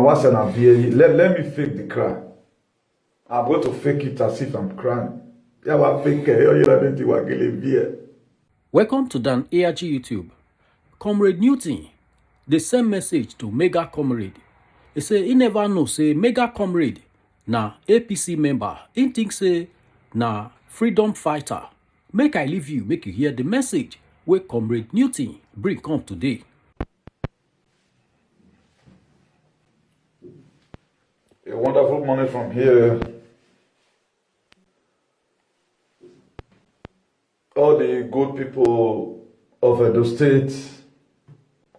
what's an idea? Let me fake the cry. I'm going to fake it as if I'm crying. Welcome to Dan ARG YouTube. Comrade Newton, they send message to Mega Comrade. He say he never know say Mega Comrade na APC member. He think say na freedom fighter. Make I leave you, make you hear the message where Comrade Newton bring come today. A wonderful morning from here. All the good people of Edo State,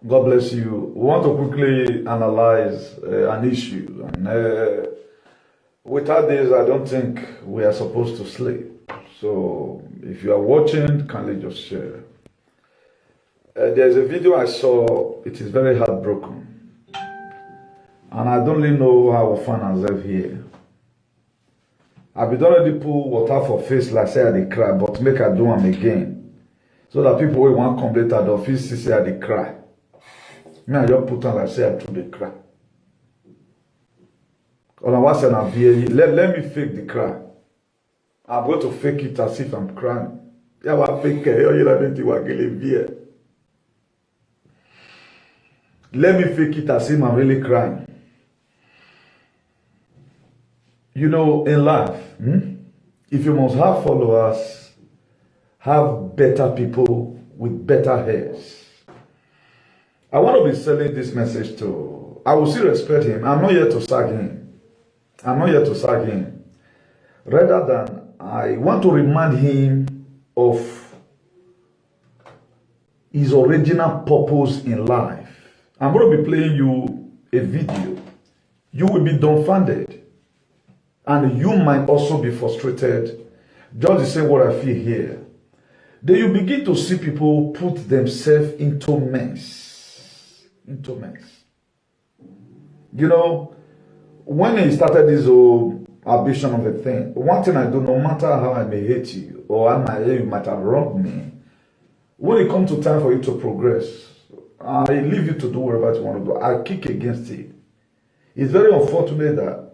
God bless you. We want to quickly analyze an issue. And without this, I don't think we are supposed to sleep. So if you are watching, kindly just share. There's a video I saw. It is very heartbroken. And I don't really know how we find ourselves here. I've been already put water for face like say I dey cry, but make I do them again. So that people will want to come later the office say I dey cry. Me I just put on like say I too dey cry. Let me fake the cry. I'm going to fake it as if I'm crying. Let me fake it as if I'm really crying. You know, in life, if you must have followers, have better people with better heads. I want to be selling this message to, I will still respect him. I'm not here to sag him. I'm not here to sag him. Rather than, I want to remind him of his original purpose in life. I'm going to be playing you a video. You will be dumbfounded. And you might also be frustrated, just the same what I feel here. Then you begin to see people put themselves into mess. Into mess. You know, when he started this whole ambition of a thing, one thing I do, no matter how I may hate you, or you might have wronged me, when it comes to time for you to progress, I leave you to do whatever you want to do. I kick against it. It's very unfortunate that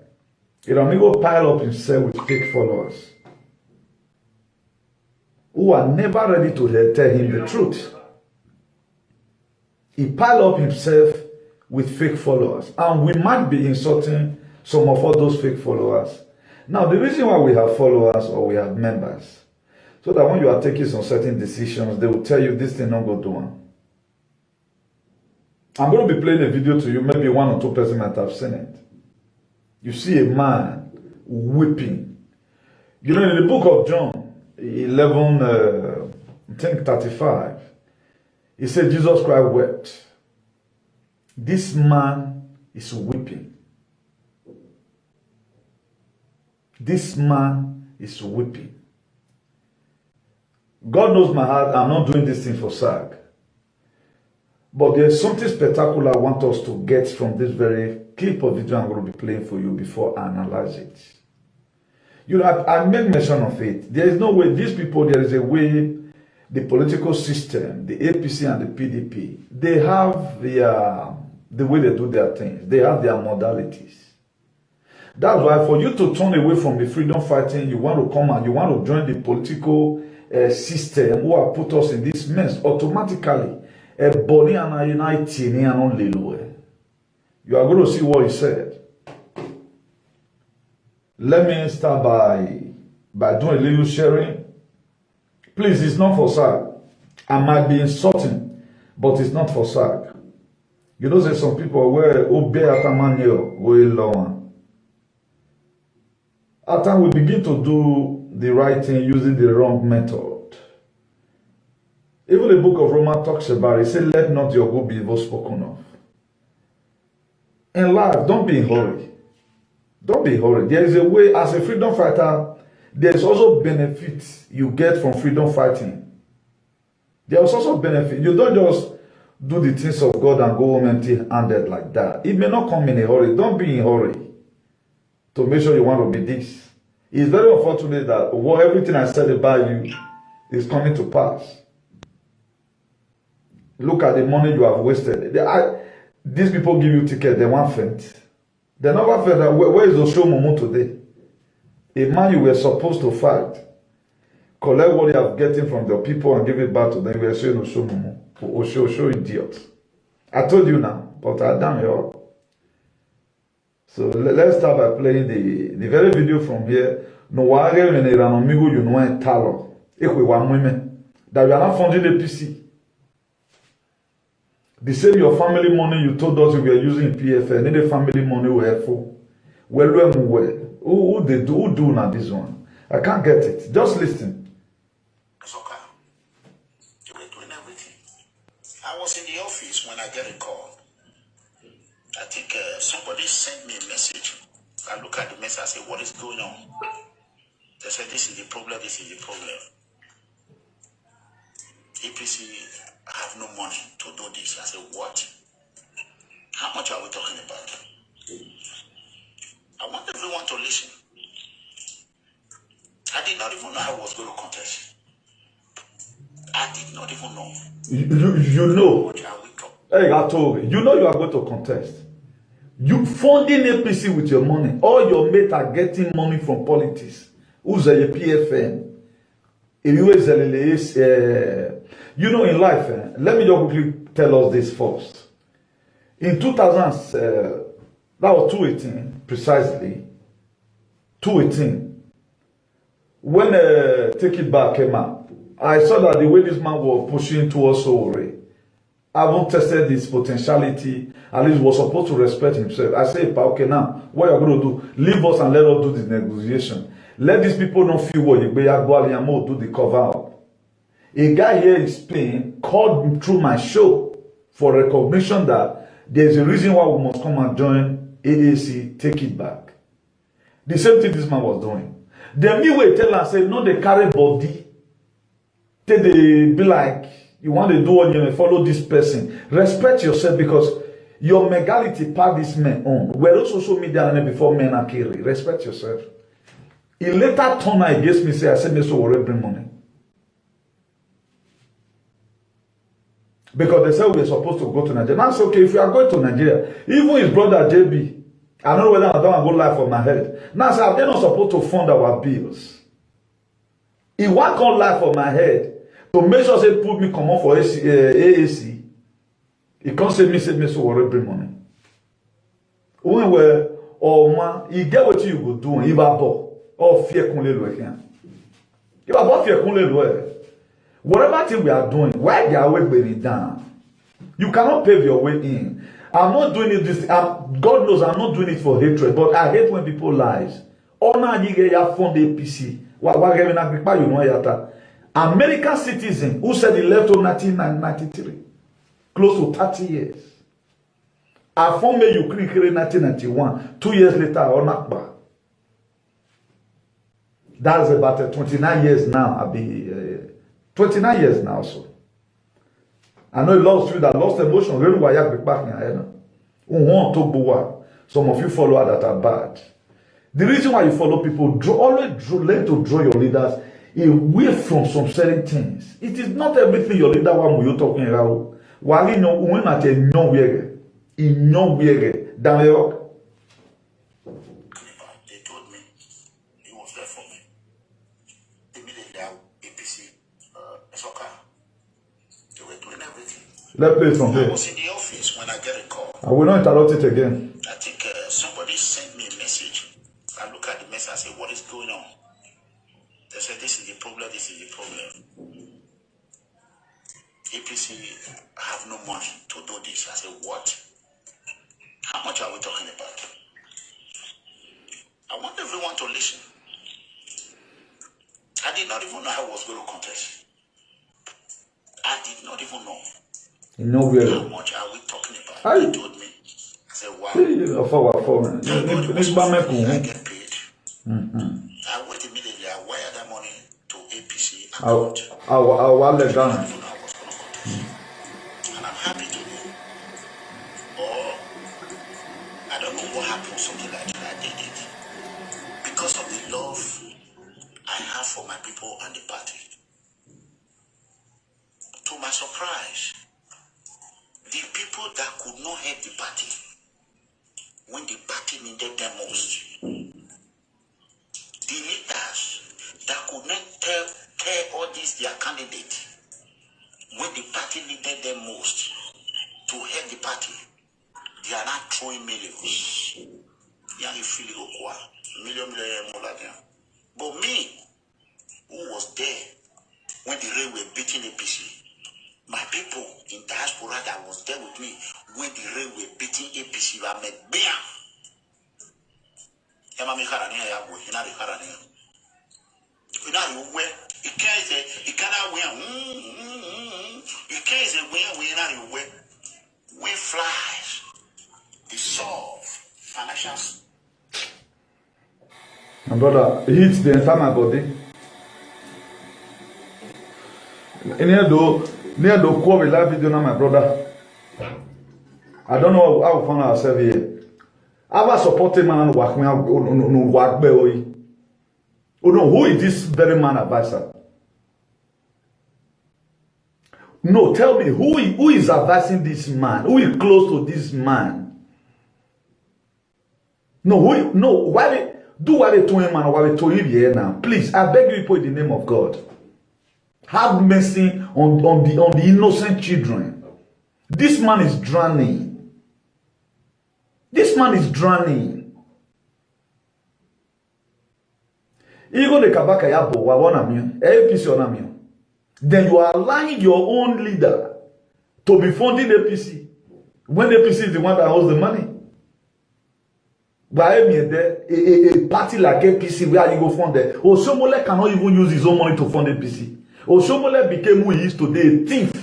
Iramigo pile up himself with fake followers who are never ready to tell him the truth. He pile up himself with fake followers, and we might be insulting some of all those fake followers. Now, the reason why we have followers or we have members, so that when you are taking some certain decisions, they will tell you this thing not go do one. I'm going to be playing a video to you, maybe one or two persons might have seen it. You see a man weeping. You know, in the book of John 11, I think 35, he said Jesus Christ wept. This man is weeping. This man is weeping. God knows my heart. I'm not doing this thing for sake. But there's something spectacular I want us to get from this very clip of video I'm going to be playing for you before I analyze it. You know, I make mention of it. There is no way, these people, there is a way, the political system, the APC and the PDP, they have the way they do their things. They have their modalities. That's why for you to turn away from the freedom fighting, you want to come and you want to join the political system who have put us in this mess, automatically, you are going to see what he said. Let me start by doing a little sharing. Please, it's not for sake. I might be insulting, but it's not for sake. You know, there's some people where obey atamanyo go along. At times we begin to do the right thing using the wrong method. Even the book of Romans talks about it. It says, let not your good be evil spoken of. In life, don't be in a hurry. Don't be in a hurry. There is a way, as a freedom fighter, there's also benefits you get from freedom fighting. There's also benefit. You don't just do the things of God and go home empty-handed like that. It may not come in a hurry. Don't be in a hurry to make sure you want to be this. It's very unfortunate that everything I said about you is coming to pass. Look at the money you have wasted. These people give you ticket, they want faint. They never felt that where is Oshomomo today? A man you were supposed to fight, collect what you have getting from the people and give it back to them. You were saying Oshomomo. Osho idiot. I told you now, but I damn you up. So let's start by playing the very video from here. No ware when they ran amigo you know and talo. Ekwe wa women that we are not funding APC. The same your family money you told us you were using in PFN. Any family money were for. Well, who do now this one? I can't get it. Just listen. It's okay. You were doing everything. I was in the office when I get a call. I think somebody sent me a message. I look at the message, I say, what is going on? They said, this is the problem, this is the problem. APC have no money to do this. I said, what? How much are we talking about? I want everyone to listen. I did not even know I was going to contest. I did not even know. You know. Hey, I told you. You know you are going to contest. You funding APC with your money. All your mates are getting money from politics. Who's a PFN? You know, in life, let me just quickly tell us this first. In 2000, that was 2018, precisely. 2018. When Take It Back came out, I saw that the way this man was pushing towards Sowore, I haven't tested his potentiality. At least was supposed to respect himself. I say, okay, now, what you're going to do, leave us and let us do the negotiation. Let these people not feel what you do the cover up. A guy here in Spain called me through my show for recognition that there's a reason why we must come and join AAC, Take It Back. The same thing this man was doing. Then me will tell and say, no, they carry body. Then they be like, you want to do what you follow this person. Respect yourself because your megality part this man on. We're also social media before men are killed. Respect yourself. He later turned against me, say, I said, me so worry bring money. Because they said we were supposed to go to Nigeria. Now I said, okay, if you are going to Nigeria, even his brother JB, I don't know whether I don't go live for my head. Now I said, they're not supposed to fund our bills. He won't come live for my head to make sure they put me come on for AAC. He can't say me so worry bring money. When we're or man, you get what you go do, you bought. Or fear kunle lo here. You are about fear kunle lo. Whatever thing we are doing, why they are way down? You cannot pave your way in. I'm not doing it this. God knows I'm not doing it for hatred, but I hate when people lies. Honor you get your fund APC. What you know yata? American citizen who said he left in 1993, close to 30 years. I formed Ukraine in 1991. 2 years later, on Akbar. That's about 29 years now. I'll be 29 years now. So I know a lot of you that lost emotion. Really, why you back here? Some of you follow that are bad. The reason why you follow people, always learn to draw your leaders away from some certain things. It is not everything your leader want you talking about. While you know when at a nowhere, in nowhere, down there. Let's play it from here. I was in the office when I get a call. I will not interrupt it again. I think somebody sent me a message. I look at the message and say, what is going on? They said, this is the problem, this is the problem. APC have no money to do this. I said, what? How much are we talking about? I want everyone to listen. I did not even know I was going to contest. I did not even know. You know how much are we talking about? They told me. I said, wow. I get paid. I went immediately. I wired that money to APC account. And I'm happy to do. Or I don't know what happened, something like that. I did it. Because of the love I have for my people and the party. To my surprise, the people that could not help the party, when the party needed them most. The leaders that could not tell all these their candidates when the party needed them most to head the party, they are not throwing millions. Yeah, you feel it go million more like them. But me, who was there when the rain were beating APC, my people in diaspora that was there with me when the rain were beating APC, I met bam. Emma me karani ya boy, ina de karani. Ina you wear, it cannot wear. It can't wear, ina you wear. We flies, the solve financial. My brother, it hits the entire my body. Near the call we live video now, my brother. I don't know how we found ourselves here. I was supporting man and work me out no work boy. Oh no, who is this very man advisor? No, tell me who is advising this man? Who is close to this man? No, why they do what they told him and what they told him here now? Please, I beg you, put in the name of God. Have mercy on the innocent children. This man is drowning. This man is drowning. Even the Kabaka Yabo, then you are allowing your own leader to be funding APC when APC is the one that holds the money. Why a party like APC where you go fund it? Osomole cannot even use his own money to fund APC. Osomole became who he is today, a thief.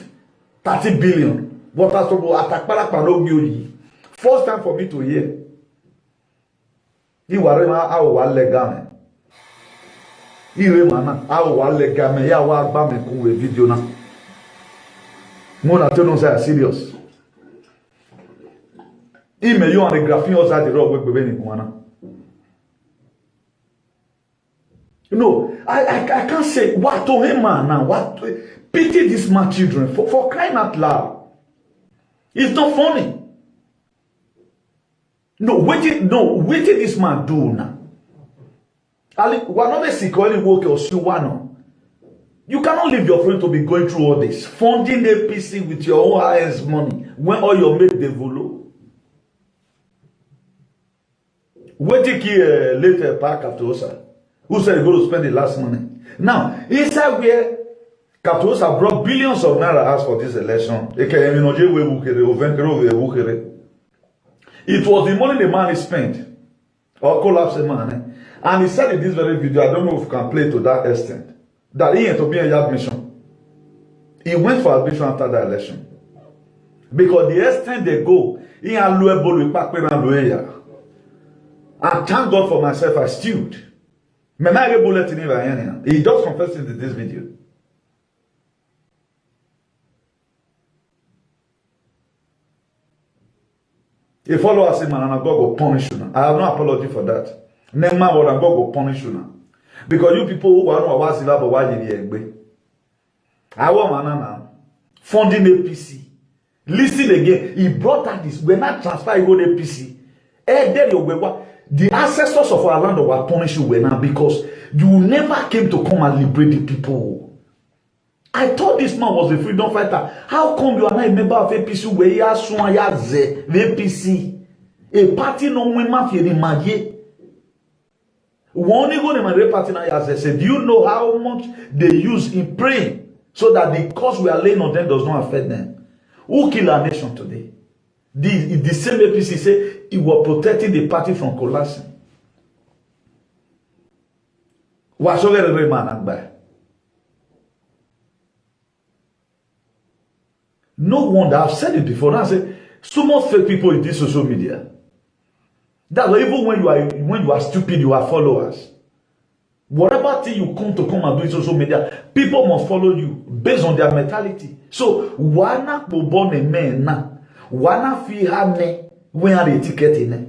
30 billion. What has to first time for me to hear. He was legal. He was legal. Ya wa gba me ku video na. Mo na tell no say serious. He may you on the graphing outside the road with baby ni. No, I can't say what to him man now. What pity this man children for crying out loud. It's not funny. No, wait till this man do now. You cannot leave your friend to be going through all this. Funding APC with your own highest money when all your mates develop. Wait till he later back after Osa. Who said he's going to spend the last money? Now, inside where Capitosa brought billions of naira as for this election. It was the money the man spent or collapse the man. And he said in this very video, I don't know if you can play to that extent, that he had to be a admission. He went for admission after the election. Because the extent they go, he had lower back when I'm lower. And thank God for myself, I stewed. He just confessed in this video. A follower say, man, and God will punish you now. I have no apology for that. Never mind what God will punish you now. Because you people who are not watching that, but why you I want man now. Funding APC. Listen again. He brought out this. When I transfer you go to APC. The ancestors of our land were punished you now because you never came to come and liberate the people. I thought this man was a freedom fighter. How come you are not a member of APC where you are the APC? A party no women fear the magic. One go to my party now said, do you know how much they use in praying so that the cause we are laying on them does not affect them? Who kill our nation today? The same APC say it was protecting the party from collapsing. What's over man and by? No wonder, I've said it before. Now I say so much fake people in this social media. That even when you are stupid, you are followers. Whatever thing you come and do in social media, people must follow you based on their mentality. So why not go born a man now? Why not feel hard when are the ticket in it?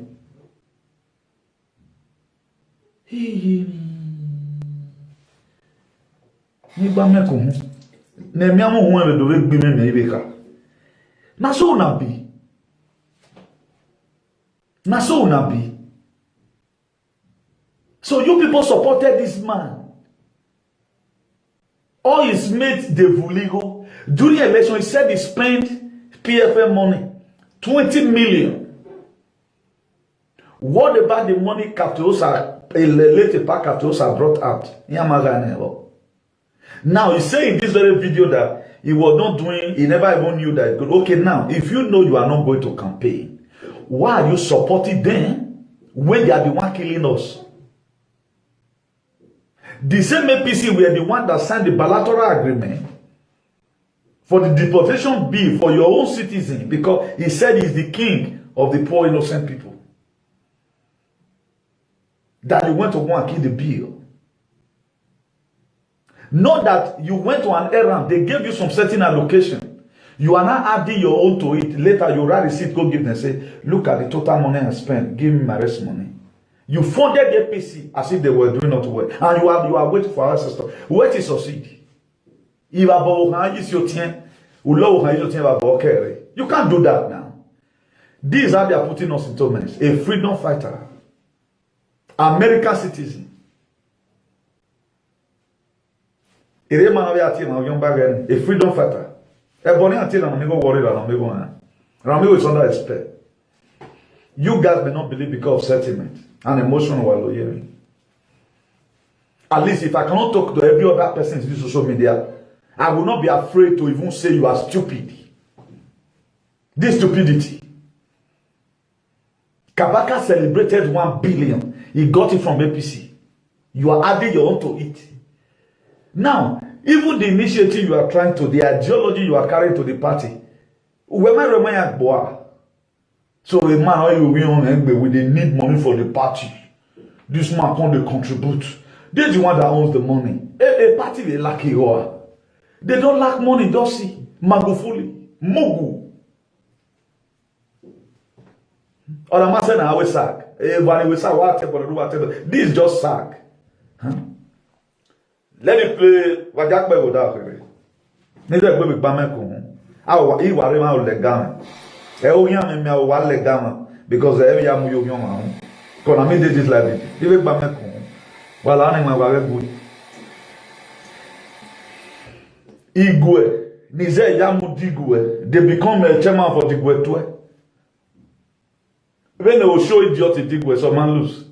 Na so una be. So you people supported this man. All his mates, they Vuligo. During the election, he said he spent PFM money, 20 million. What about the money Kaptoosa, later part Kaptoosa brought out? Now, he's saying in this very video that he was not doing, he never even knew that. Okay, now, if you know you are not going to campaign, why are you supporting them when they are the one killing us? The same APC were the one that signed the bilateral agreement for the deportation bill for your own citizen, because he said he's the king of the poor innocent people. That you went to go and kill the bill. Not that you went to an errand, they gave you some certain allocation. You are now adding your own to it. Later you write a receipt, go give them, say, look at the total money I spent, give me my rest money. You funded the APC as if they were doing not well. And you are waiting for our sister. Wait to succeed. You can't do that now. These are they are putting us in torments. A freedom fighter. American citizen. A freedom fighter. Ramigo is under expect. You guys may not believe because of sentiment and emotional while hearing. At least if I cannot talk to every other person in social media, I will not be afraid to even say you are stupid. This stupidity. Kabaka celebrated 1 billion. He got it from APC. You are adding your own to it. Now, even the initiative you are trying to, the ideology you are carrying to the party, so a man you will they need money for the party. This man can't contribute. They're the one that owns the money. A party they lack it. They don't lack money, does he? Magufuli. Mugu. Or the man said I always sack. This is just sack. Huh? Let me play Wajakbe without her. Neither will be Bamako. I will around the garment. Because every young man, because I mean, this is like it. Even Bamako. While I am good. Igwe, Nize Yamu Digwe, they become a chairman for Digwe too. When they will show idiot Digwe, so man lose.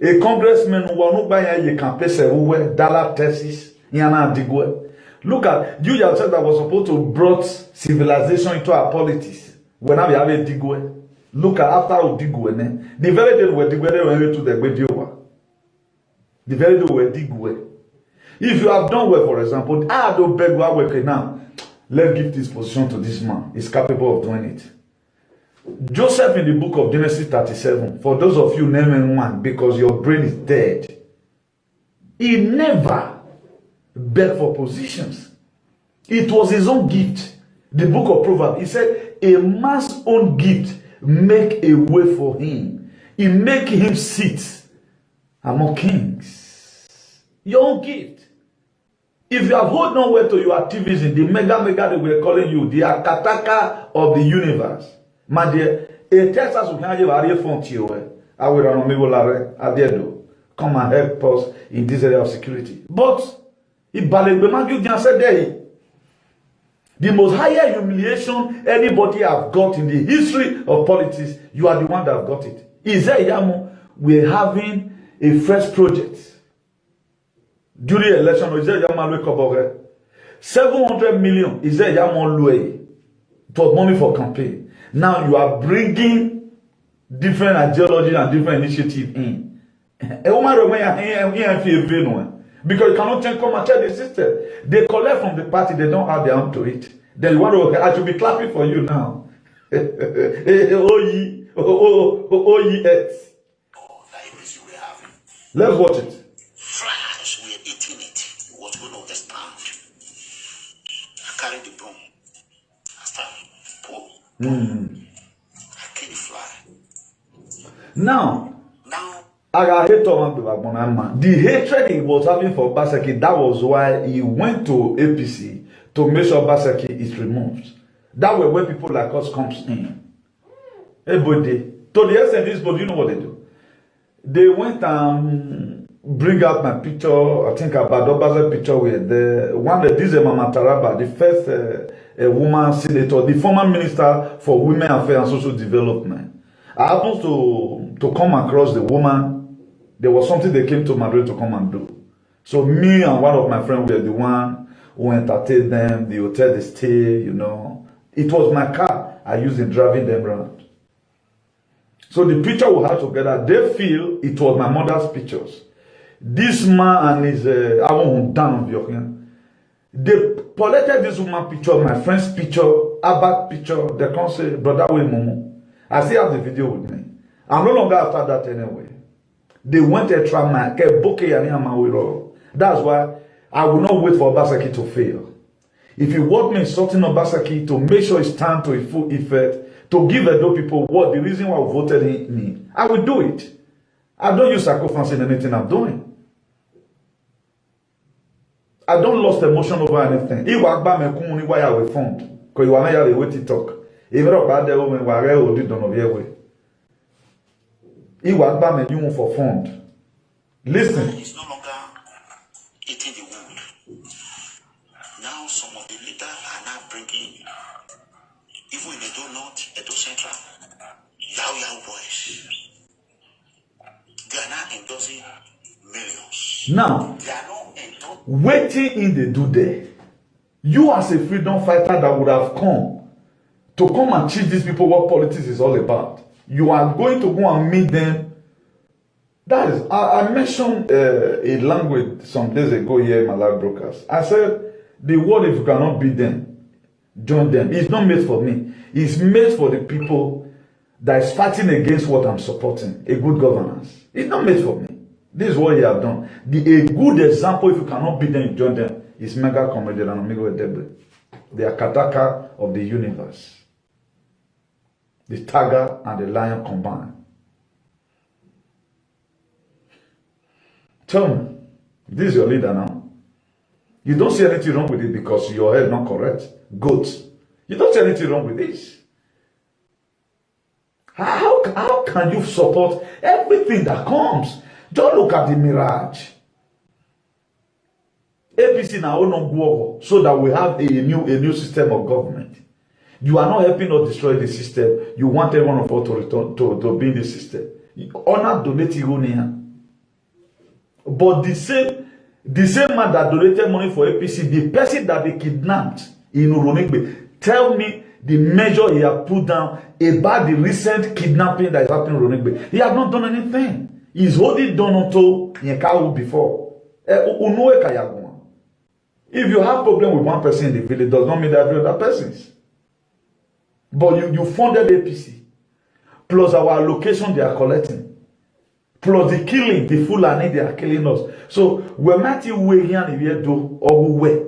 A congressman who will not buy a campaign everywhere, Dallas, Texas, Yana Digwe. Look at you yourself that was supposed to brought civilization into our politics. When we have a Digwe. Look at after Digwe, the very day we Digwe, they went to the Bediowa. The very day we Digwe. If you have done well, for example, I don't beg work now. Let's give this position to this man. He's capable of doing it. Joseph in the book of Genesis 37, for those of you naming one, because your brain is dead, he never begged for positions. It was his own gift. The book of Proverbs, he said, a man's own gift make a way for him. He make him sit among kings. Your own gift. If you have hold on well to your activism, the mega they were calling you, the Akataka of the universe. My dear, a Texas will have a phone to you. I will run on come and help us in this area of security. But if said the most higher humiliation anybody have got in the history of politics, you are the one that have got it. We're having a fresh project. During election, 700 million is a it was money for campaign. Now you are bringing different ideology and different initiative in. Because you cannot come and tell the system. They collect from the party, they don't add their own to it. Then you want to, I should be clapping for you now. Let's watch it. Flies, we are eating it. It was going to expand. I carried the broom. I started pull. I killed the fly. Now, the hatred he was having for Baseki, that was why he went to APC to make sure Baseki is removed. That way when people like us comes in. Everybody. To the extent this, but you know what they do? They went and bring out my picture. I think about Oba's picture were there. One that this is Mama Taraba, the first woman senator, the former minister for women affairs and social development. I happened to come across the woman. There was something they came to Madrid to come and do. So me and one of my friends were the one who entertained them, the hotel they stay, you know. It was my car I used in driving them around. So the picture we had together, they feel it was my mother's pictures. This man and his they collected this woman picture, my friend's picture, Abba picture. They can't say, brother, we Momo. I still have the video with me. I'm no longer after that anyway. They went extra mile. That's why I will not wait for Obaseki to fail. If you want me insulting Obaseki to make sure it's time to a full effect, to give Edo people what the reason why I voted in me, I will do it. I don't use sacrifice in anything I'm doing. I don't lost emotion over anything. If I buy my community, why I will fund? Because you are not here to talk. If I buy the woman, why I will do don't know your way. If I buy my you for fund. Listen. It's no longer eating the wood. Now some of the leaders are now bringing, even in Edo North, Edo Central, Yao boys. They are now endorsing millions. Now, they are not endorsing. Waiting in the do there. You as a freedom fighter that would have come to come and teach these people what politics is all about. You are going to go and meet them. That is, I mentioned a language some days ago here in my live broadcast. I said, the word if you cannot beat them, join them. It's not made for me. It's made for the people that is fighting against what I'm supporting. A good governance. It's not made for me. This is what you have done. A good example, if you cannot beat them, you join them, is Mega Comrade and Amigo Edebe. They are Kataka of the universe. The tiger and the lion combined. Tell me, this is your leader now. You don't see anything wrong with it because your head not correct. Good. You don't see anything wrong with this. How can you support everything that comes? Just look at the mirage. APC now no so that we have a new system of government. You are not helping us destroy the system. You want everyone of us to return to be in the system. Honor donate here. But the same man that donated money for APC, the person that they kidnapped in Uronigbe, tell me the measure he has put down about the recent kidnapping that is happening in Uronigbe. He has not done anything. He's already done unto Nyekau before. If you have problem with one person in the village, does not mean that every other person's. But you funded APC, plus our allocation they are collecting. Plus the killing, the Fulani, they are killing us. So we might we here and here do or we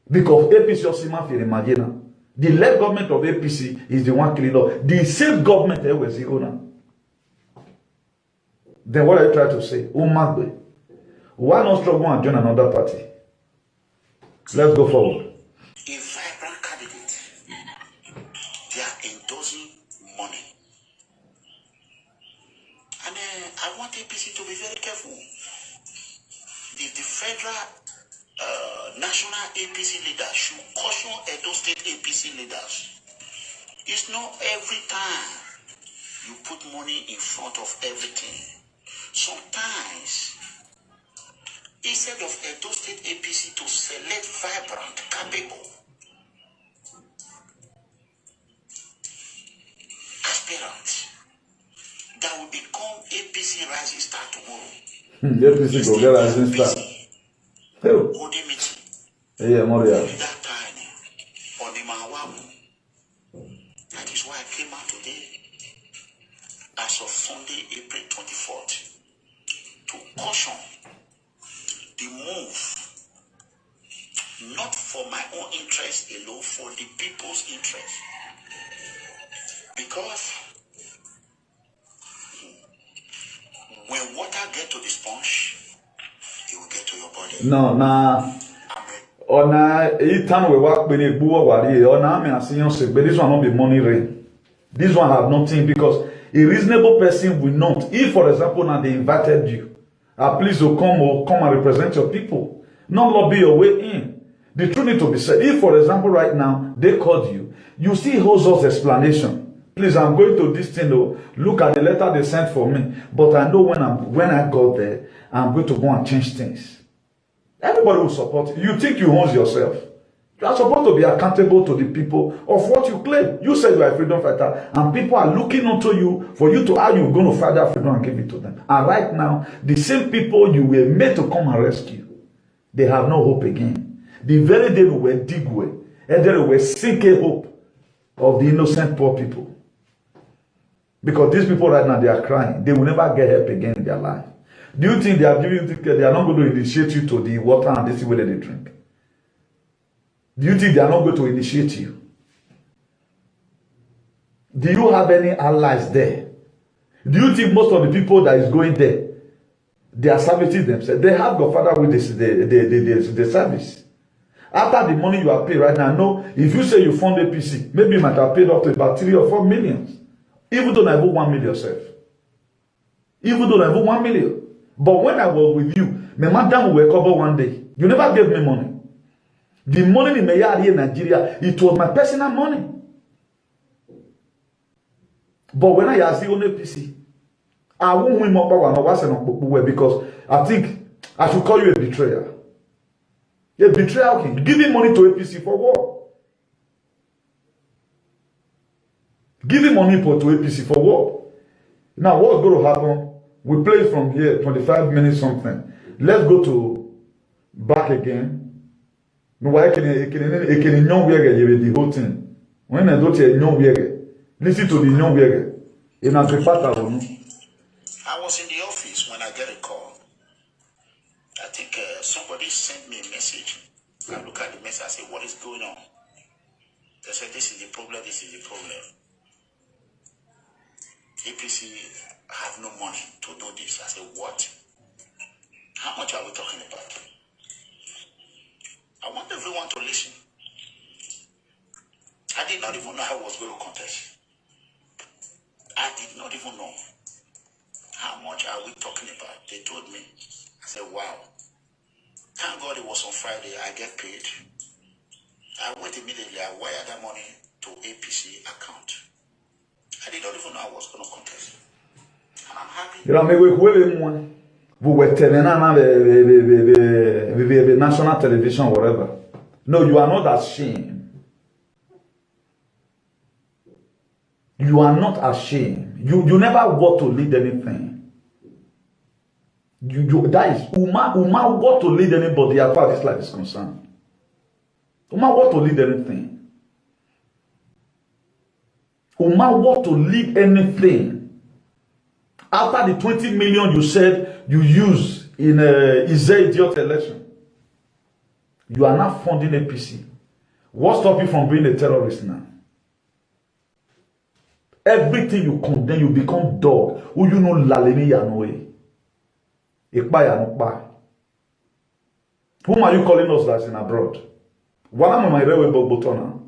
because APC Osima feel imagine. The left government of APC is the one killing us. The same government there was the owner. Then what I try to say, Umagwe, why not struggle and join another party? Let's go forward. A vibrant candidate, they are endorsing money. And I want APC to be very careful. The federal national APC leaders should caution Edo State APC leaders. It's not every time you put money in front of everything. Sometimes, instead of Edo State APC to select vibrant, capable aspirants that will become APC Rising Star tomorrow. APC go get Rising Star. Holding meeting. Yeah, Moria. That time on the Mawamu. That is why I came out today as of Sunday, April 24th, to caution the move, not for my own interest alone, for the people's interest. Because when water gets to the sponge, it will get to your body. No, nah. Ona time we work with a buwa wari. Ona me asiyan se, but this one not be money rain. This one have nothing because A reasonable person will not. If, for example, now they invited you, please come and represent your people. Not lobby your way in. The truth need to be said. If, for example, right now, they called you, you see Hoso's explanation. Please, I'm going to this thing though. Look at the letter they sent for me. But I know when I got there, I'm going to go and change things. Everybody will support you. You think you own yourself. You are supposed to be accountable to the people of what you claim. You said you are a freedom fighter, and people are looking onto you for you to how you're going to fight that freedom and give it to them. And right now, the same people you were made to come and rescue, they have no hope again. The very day we were dig away, and they were sinking hope of the innocent poor people. Because these people right now, they are crying. They will never get help again in their life. Do you think they are giving you ticket? They are not going to initiate you to the water and this is where they drink? Do you think they are not going to initiate you? Do you have any allies there? Do you think most of the people that is going there, they are servicing themselves? They have Godfather with the service. After the money you are paid right now, no, if you say you fund a PC, maybe you might have paid up to about 3 or 4 millions. Even though I have 1 million yourself. Even though I have 1 million. But when I was with you, my madam will cover one day. You never gave me money. The money in Nigeria, it was my personal money. But when I asked you on a PC, I won't win more power because I think I should call you a betrayer. A betrayer, okay. Giving money to APC for what? Giving money to APC for what? Now, what's going to happen? We play from here, 25 minutes something. Let's go to back again. No, why can you know the whole thing? When I don't hear no listen to the no in a I was in the office when I get a call. I think somebody sent me a message. I look at the message, I say, what is going on? They said, this is the problem, this is the problem. APC have no money to do this. I said, what? How much are we talking about? I want everyone to listen. I did not even know how I was going to contest. I did not even know. How much are we talking about? They told me. I said, wow. Thank God it was on Friday. I get paid. I went immediately. I wired that money to APC account. I did not even know I was going to contest. And I'm happy. We were telling the national television, whatever. No, you are not ashamed. You are not ashamed. You never want to lead anything. That is Uma want to lead anybody as far as this life is concerned. Uma want to lead anything. Uma want to lead anything. After the 20 million you said you use in Israel idiot election, you are now funding APC. What stops you from being a terrorist now? Everything you condemn, you become dog. Who you know lalemi yanoe. Whom are you calling us that's in abroad? What am I railway botona?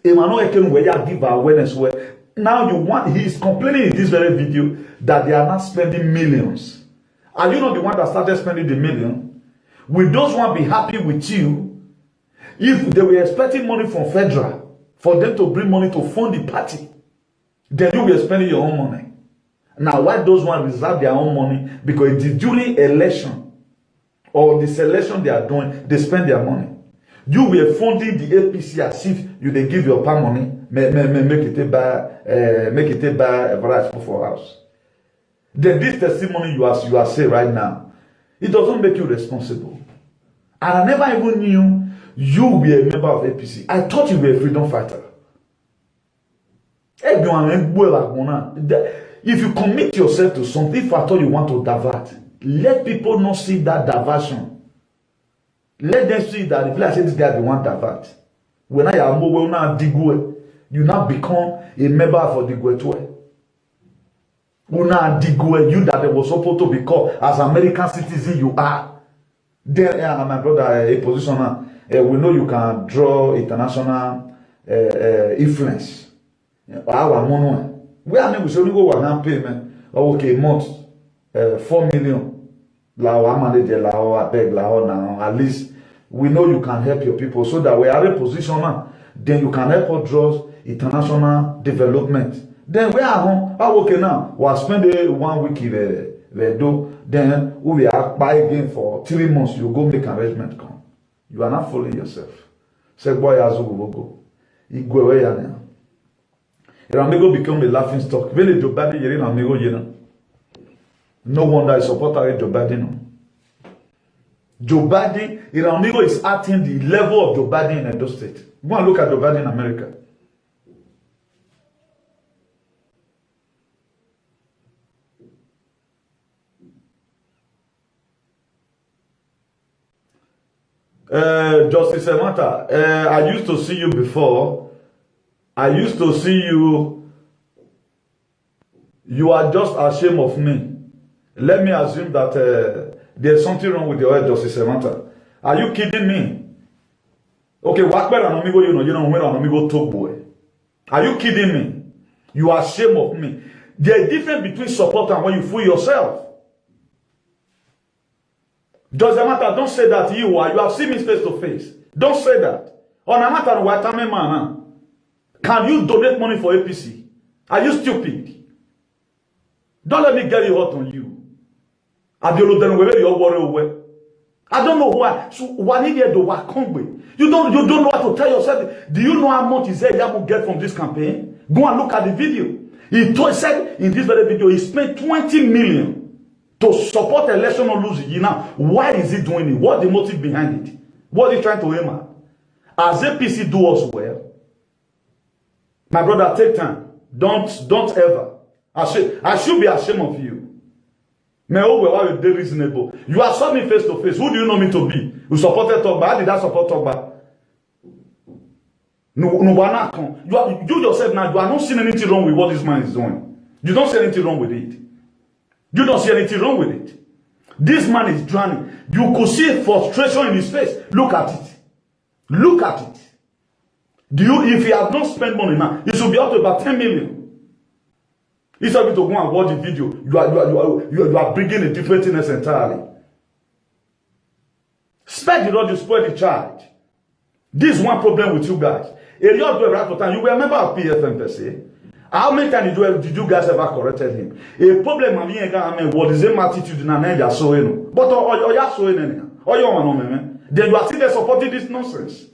Emmanuel can where you give awareness where now you want, he is complaining in this very video that they are not spending millions. Are you not the one that started spending the million? Will those one be happy with you if they were expecting money from federal for them to bring money to fund the party? Then you were spending your own money. Now why those one reserve their own money? Because it is during election or the selection they are doing, they spend their money. You were funding the APC as if you they give your palm money, make it buy a variety for house. Then this testimony you are saying right now, it doesn't make you responsible. And I never even knew you were a member of APC. I thought you were a freedom fighter. If you commit yourself to something, if I thought you want to divert, let people not see that diversion. Let them see that if I say this guy they want divert. When I am mobile now digwe, you now become a member for digwe too. Una digwe, you that they were supposed to be called as American citizen you are. Then my brother a position now. We know you can draw international influence. Our mono. Where I we say we go one payment. Oh, okay, month 4 million. Lao manager lao beg lao now. At least we know you can help your people so that we are in a position now. Then you can help us draw international development. Then we are home. Okay now. We spend 1 week in do. Then we are buy again for 3 months. You go make arrangement come. You are not fooling yourself. Say boy azu go. Igwe ya now. Amigo become a laughing stock. Really, Joe Biden, you're in Amigo, you know. No wonder I support Joe Biden. Joe Biden, Amigo is acting the level of Joe Biden in Edo State. Go and look at Joe Biden in America. Justice Samantha, I used to see you before. I used to see you. You are just ashamed of me. Let me assume that there's something wrong with your head, Justice Samantha. Are you kidding me? Okay, what better an amigo you know where an amigo talk boy. Are you kidding me? You are ashamed of me. There's a difference between support and when you fool yourself. Justice Samantha, don't say that you have seen me face to face. Don't say that. On a matter of what man. Can you donate money for APC? Are you stupid? Don't let me get you hot on you. I don't know why. So why need you work Conway? You don't know what to tell yourself. Do you know how much he said you will get from this campaign? Go and look at the video. He said in this very video he spent 20 million to support election or lose it. You know, why is he doing it? What's the motive behind it? What is he trying to aim at? As APC do us well, my brother, take time. Don't ever. I should be ashamed of you. May why you be reasonable. You are saw me face to face. Who do you know me to be? You supported Togba. How did I support Togba? You yourself now, you are not seeing anything wrong with what this man is doing. You don't see anything wrong with it. You don't see anything wrong with it. This man is drowning. You could see frustration in his face. Look at it. Look at it. If he has not spent money now, it should be up to about 10 million. Instead of you to go and watch the video, you are bringing a different thing entirely. Spend the Lord, you spoil the child. This is one problem with you guys. A lot of right for time. You were a member of PFM per se. How many times did you guys ever corrected him? A problem I mean, what is the attitude in an area so you know? But you're so in or you want then you are still there supporting this nonsense.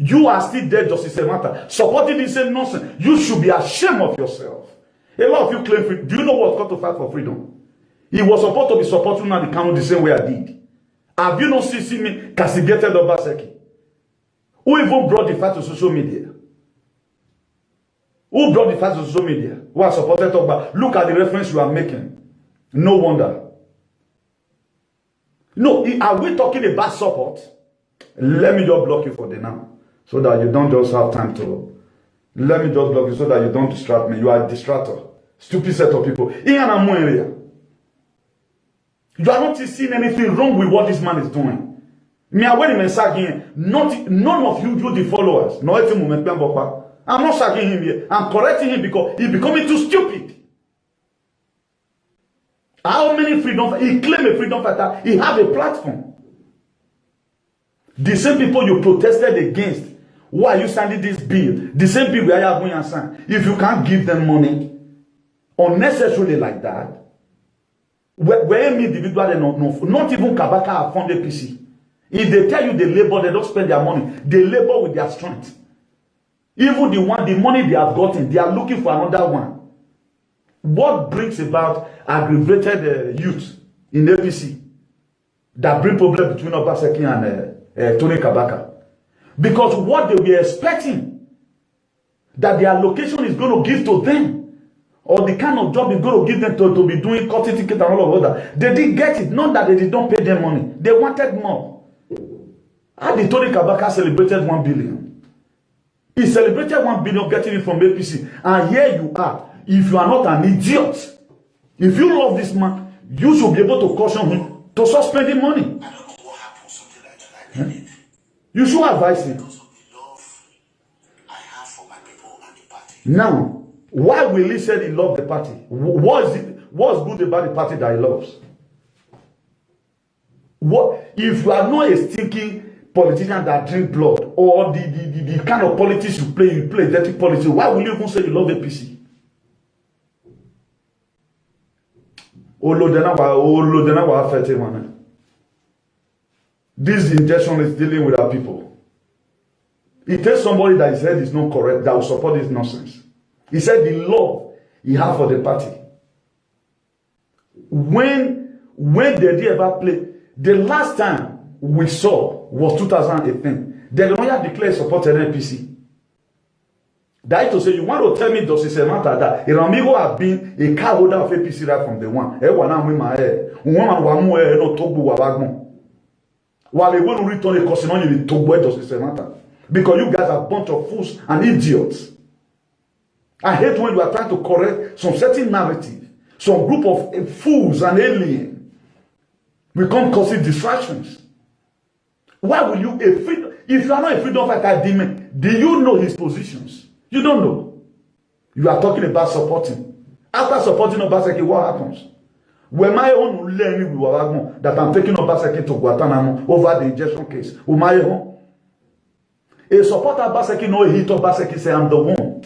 You are still there, Justice Samantha, supporting the same nonsense. You should be ashamed of yourself. A lot of you claim freedom. Do you know what's called to fight for freedom? He was supposed to be supporting now the count the same way I did. Have you not seen me castigated Obaseki? Who even brought the fight to social media? Who brought the fight to social media? Who has supported Togba? Look at the reference you are making. No wonder. No, are we talking about support? Let me just block you for the now. So that you don't just have time to. Let me just block you so that you don't distract me. You are a distractor. Stupid set of people. In an area. You are not seeing anything wrong with what this man is doing. Me aware him sagging. None of you the followers. No, I'm not sagging him here. I'm correcting him because he's becoming too stupid. How many freedom he claimed a freedom fighter? He have a platform. The same people you protested against. Why are you signing this bill? The same people where you are going and sign. If you can't give them money unnecessarily like that, where me individually not even Kabaka have funded PC. If they tell you they labor, they don't spend their money. They labor with their strength. Even the money they have gotten, they are looking for another one. What brings about aggravated youth in APC that bring problem between Obaseki and Tony Kabaka? Because what they were expecting that their location is going to give to them, or the kind of job is going to give them to be doing cutting ticket and all of that, they didn't get it. Not that they did not pay them money. They wanted more. How did Tony Kabaka celebrated 1 billion? He celebrated 1 billion getting it from APC. And here you are. If you are not an idiot, if you love this man, you should be able to caution him to stop spending money. I don't know what happened, something like that. I did it. You should advise him. Because of the love I have for my people and the party. Now, Why will he say he loves the party? What's good about the party that he loves? What if you are not a stinking politician that drink blood, or the kind of politics you play dirty politics, why will you even say you love APC? This injection is dealing with our people. It takes somebody that his head is not correct that will support this nonsense. He said the love he had for the party. When did they ever play? The last time we saw was 2018. The lawyer declared support to NPC. That is to say, you want to tell me does it matter that Iramigo have been a car holder of APC right from the one? While they will return a question on you to where does it matter? Because you guys are a bunch of fools and idiots. I hate when you are trying to correct some certain narrative, some group of fools and aliens. We can't cause it distractions. Why will you, if you are not a freedom fighter demon, do you know his positions? You don't know. You are talking about supporting. After supporting Obaseki, what happens? When my own learning with that I'm taking Obaseki to Guantanamo over the injection case, my own, a supporter of Obaseki no hit Obaseki say I'm the one.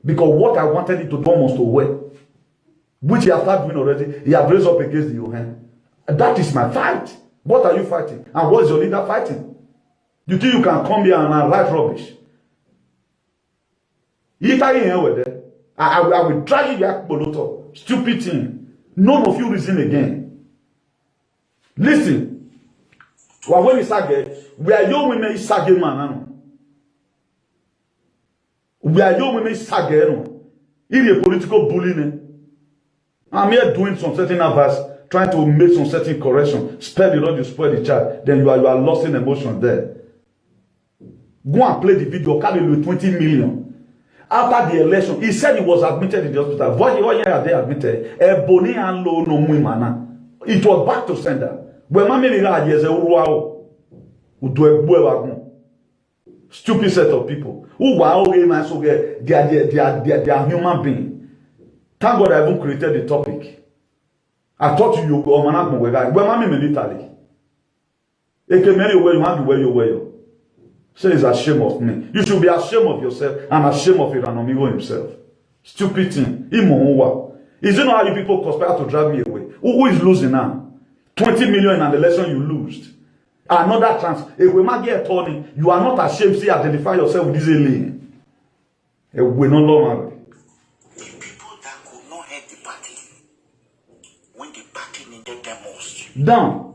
Because what I wanted it to do almost to wear, which he has started doing already, he has raised up against the UN. That is my fight. What are you fighting? And what is your leader fighting? You think you can come here and write rubbish? I will drag you back, Boloto. Stupid thing. None of you reason again. Listen. When we are young women is sage man. We are young women is sage. It is a political bullying. I'm here doing some certain advice, trying to make some certain correction. Spell the road, you spoil the child. Then you are lost in emotion there. Go and play the video. Carry with 20 million. After the election, he said he was admitted in the hospital. What year are they admitted? It was back to sender. Stupid set of people who were all they are human beings. Thank God I even created the topic. I thought you go on military. Where you have where you wear. Say it's ashamed of me. You should be ashamed of yourself and ashamed of Iranomigo himself. Stupid thing. Is it not how you people conspire to drive me away? Who is losing now? 20 million in an election you lose. Another chance. If we might get attorney, you are not ashamed to identify yourself with this alien. We no longer. The people that could not help the party when the party needed them most. Now,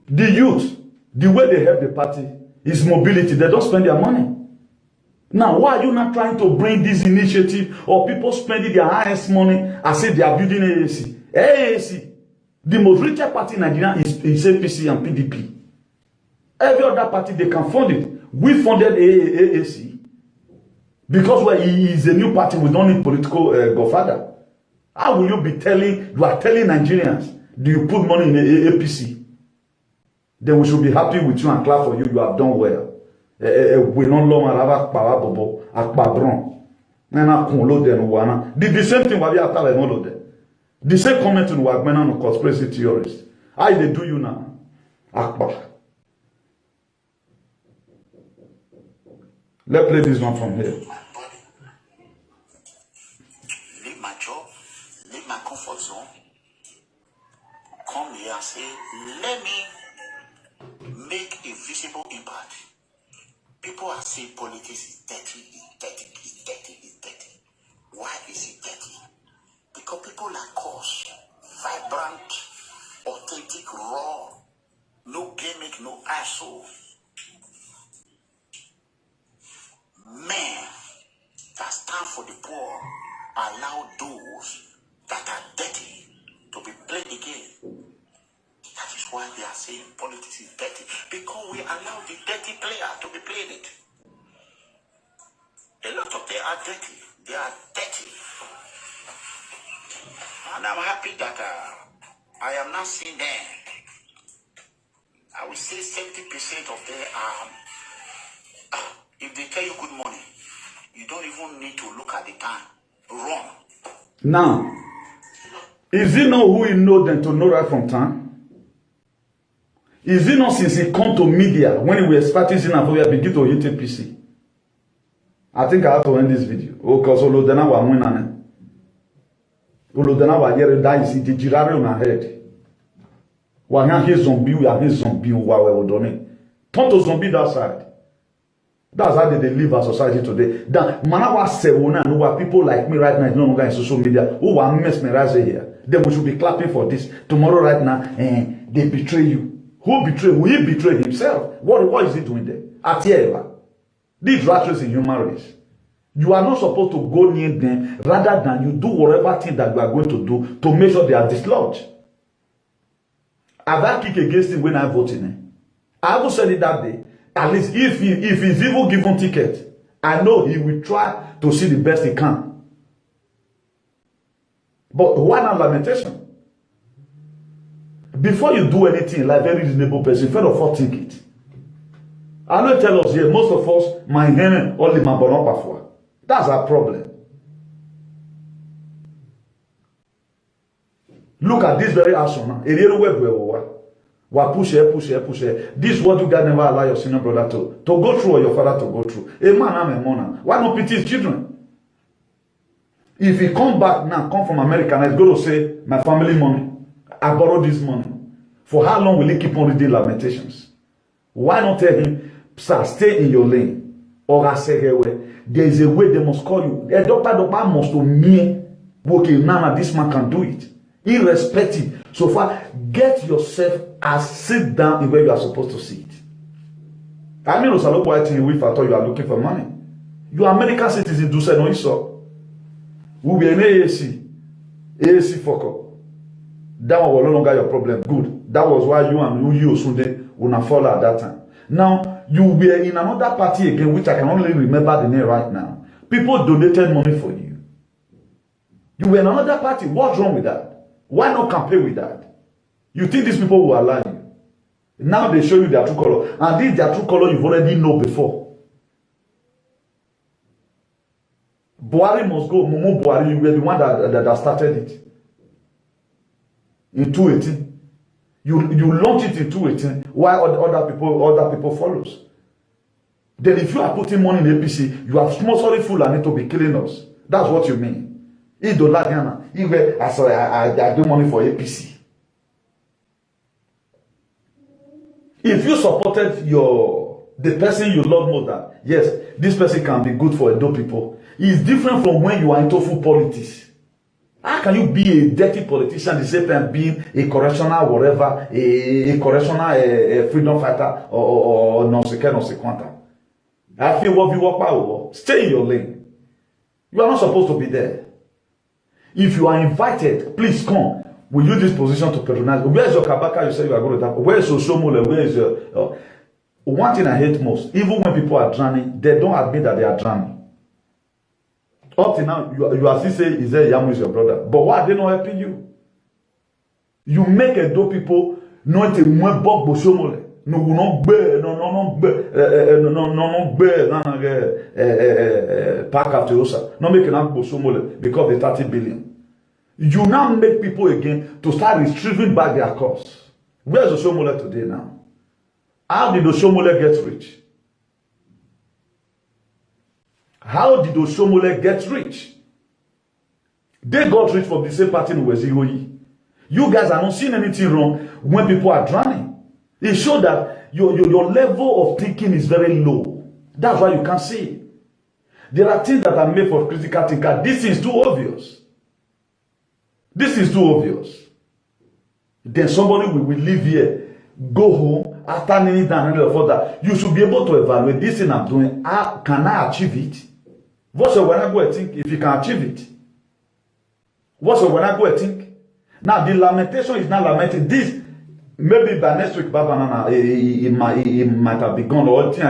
the youth, the way they help the party is mobility. They don't spend their money. Now, why are you not trying to bring this initiative or people spending their highest money as if they are building AAC? AAC, the most richest party in Nigeria is APC and PDP. Every other party, they can fund it. We funded AAC because he is a new party. We don't need political godfather. How will you be telling, you are telling Nigerians, do you put money in the APC? Then we should be happy with you and clap for you. You have done well. We don't long have power bobo akbabron. The same thing we have after the same comment in Wagmena no conspiracy theorists. How they do you now? Akbar. Let's play this one from here. Leave my job, leave my comfort zone. Come here and say, let me make a visible impact. People are saying politics is dirty, it's dirty, it's dirty, it's dirty. Why is it dirty? Because people like us, vibrant, authentic, raw, no gimmick, no asshole. Men that stand for the poor allow those that are dirty to be played again. That is why they are saying politics is dirty. Because we allow the dirty player to be playing it. A lot of them are dirty. They are dirty. And I'm happy that I am not seeing them. I will say 70% of them are... if they tell you good morning, you don't even need to look at the time. Run. Now, is he not who he know them to know right from time? Is it not since he come to media when he was fighting Xenophobia begin to hit APC? I think I have to end this video. Because Olodena wa winning. Olodena wa yere da is the girare on her head. Wa yan his zombie, we are his zombie wa we odone. Turn to zombie that side. That's how they live our society today. Then manawa sewona no wa people like me right now no longer in social media who are mesmerized here. Then we should be clapping for this. Tomorrow right now, they betray you. Who betray? Will he betray himself? What is he doing there? Atieva. This rat race in human race. You are not supposed to go near them rather than you do whatever thing that you are going to do to make sure they are dislodged. Have I kicked against him when I voted? I also said it that day. At least if he's even given ticket, I know he will try to see the best he can. But why not lamentation? Before you do anything like very reasonable person, first of all, think it. I know tell us here, most of us, my hand only my bonopafwa. That's our problem. Look at this very action now. Push here. This is what you guys never allow your senior brother to go through or your father to go through. A man and a mona. Why not pity his children? If he come back now, come from America, and he's going to say, my family money, I borrowed this money. For how long will he keep on reading lamentations? Why not tell him, sir, stay in your lane? Or I say, there is a way they must call you. A doctor must to me, okay, now this man can do it. Irrespective. So far, get yourself and sit down in where you are supposed to sit. I mean, if I thought you are looking for money. You are American citizen, do say no, so. We will be an AAC fucker. That one was no longer your problem. Good. That was why you and you Sunday will not follow at that time. Now, you will be in another party again, which I can only remember the name right now. People donated money for you. You were in another party. What's wrong with that? Why not campaign with that? You think these people will allow you? Now they show you their true color. And this their true color you've already know before. Buhari must go. Mumu Buhari, you were the one that started it. In 2018. You launch it in 2018. Why other people follows? Then if you are putting money in APC, you are sponsoring full and need to be killing us. That's what you mean. I do money for APC. If you supported the person you love more than, yes, this person can be good for Edo people. It's different from when you are into full politics. How can you be a dirty politician the same time being a correctional whatever, a correctional freedom fighter or non-sequenta? I feel what you walk by, stay in your lane. You are not supposed to be there. If you are invited, please come. We use this position to patronize. Where is your kabaka? You say you are going to tap. Where is your shomole? Where is your... One thing I hate most, even when people are drowning, they don't admit that they are drowning. Up till now, you are still saying, is there Yamu is your brother? But why are they not helping you? You make a do people not a more bog boshomole. No, no, pack after Osa. No make an boshomole because they 30 billion. You now make people again to start retrieving back their costs. Where's the Shomole today now? How did the Shomole get rich? How did the Shomole get rich? They got rich from the same party in Wezigoyi. You guys are not seeing anything wrong when people are drowning. It shows that your level of thinking is very low. That's why you can't see it. There are things that are made for critical thinker. This is too obvious. This is too obvious. Then somebody will live here, go home, after kneeling down and further. You should be able to evaluate this thing I'm doing. Can I achieve it? What's your when I go and think if you can achieve it? What's your when I go and think? Now the lamentation is not lamenting. This maybe by next week, Baba it might have begun or do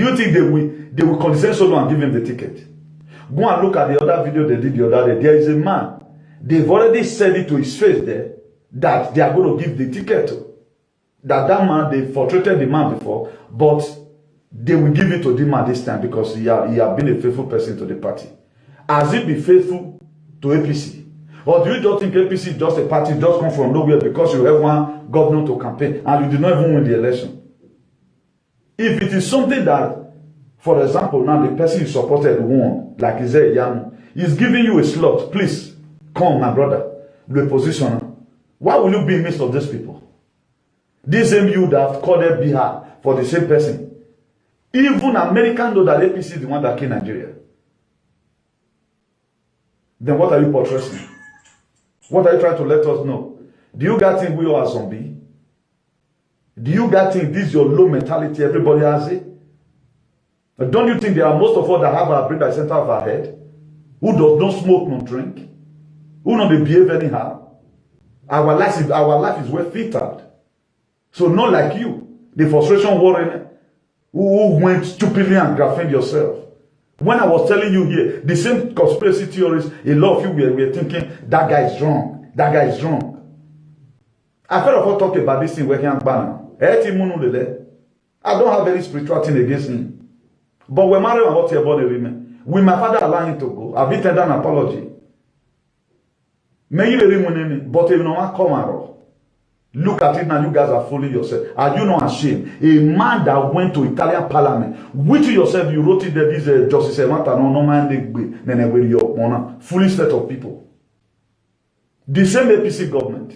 you think they will consent solo and give him the ticket? Go and look at the other video they did the other day. There is a man. They've already said it to his face there that they are going to give the ticket to. That man, they frustrated the man before, but they will give it to the man this time because he has been a faithful person to the party. Has he been faithful to APC? Or do you just think APC is just a party just come from nowhere because you have one governor to campaign and you did not even win the election? If it is something that, for example, now the person you supported won, like Isaiah Yamu, is giving you a slot, please come, my brother, the positioner. Why will you be in the midst of these people? This same you that have called Bihar for the same person. Even Americans know that APC is the one that killed Nigeria. Then what are you portraying? What are you trying to let us know? Do you guys think we are a zombie? Do you guys think this is your low mentality? Everybody has it? Don't you think there are most of us that have our brain at the center of our head? Who does not smoke, no drink? Who not behave anyhow? Our life is well filtered. So not like you, the frustration warrior who went stupidly and grafted yourself. When I was telling you here, the same conspiracy theories, a lot of you were thinking, that guy is wrong. That guy is wrong. I've heard of all talk about this thing working on banner. I don't have any spiritual thing against him. But we're married and what about the women. Will my father allow him to go? I've been tendered an apology. May you be but if no one come out. Look at it now, you guys are fooling yourself. Are you not ashamed? A man that went to Italian parliament, which you wrote it there, this Justice Evanta, no man, foolish set of people. The same APC government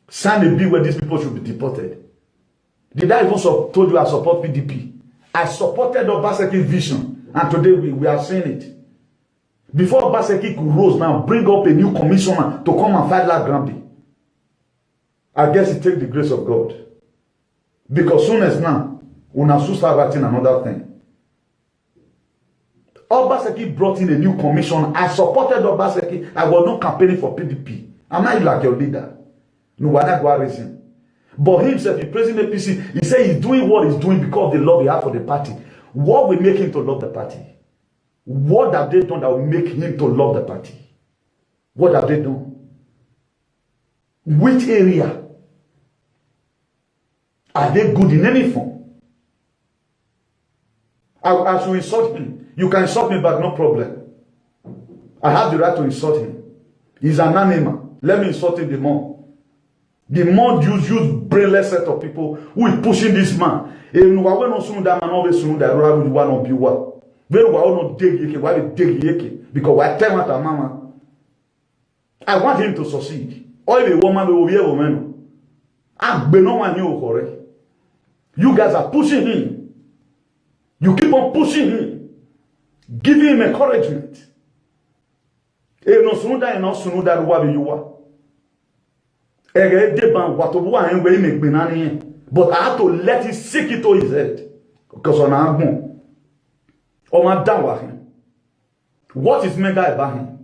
signed a bill where these people should be deported. Did I even told you I support PDP? I supported Obaseki's vision, and today we are seeing it. Before Obaseki could rose now, bring up a new commissioner to come and fight like Gramby. I guess it takes the grace of God. Because soon as now, una start writing another thing. Obaseki brought in a new commission. I supported Obaseki. I was not campaigning for PDP. I'm not like your leader. No one reason. But himself, he praising APC. He said he's doing what he's doing because of the love he has for the party. What will make him to love the party? What have they done that will make him to love the party? What have they done? Which area? Are they good in any form? I should insult him. You can insult me back, no problem. I have the right to insult him. He's an animal. Let me insult him the more. The more you use brainless set of people who is pushing this man. Because I tell my mama, I want him to succeed. All the woman will be a woman. I'm no one you correct. You guys are pushing him. You keep on pushing him, giving him encouragement. But I have to let it sink into his head. Because on our home, on my down with him. What is mega about him?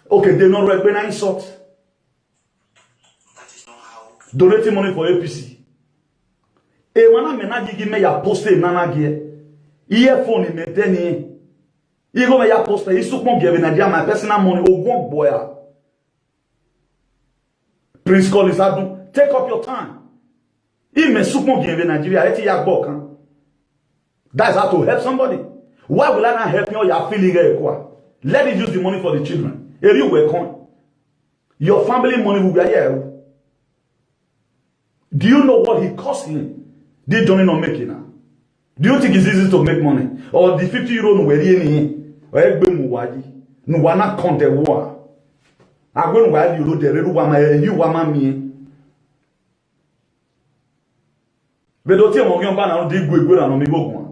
Okay, they not right when I insult. That is not how. Donating money for APC. E wana menaji gi me ya poste nana gi. Earphone me deni. Igo me ya poste isukmo gi na dia my personal money ogun boya. Prince Collins Adu, take up your time. If me sukmo gi Nigeria eti ya gbo kan. That's how to help somebody. Why will I not help you? You're feeling it. Let it use the money for the children. If you were coin, your family money will be here. Do you know what he cost him? They don't not make it now. Do you think it's easy to make money? Or the 50 euro no or egbe muwaji no wana count the war. I go no wali euro the redu wama you wama mi. Vedoti mo gyon ba na no dig gwe na no mi go.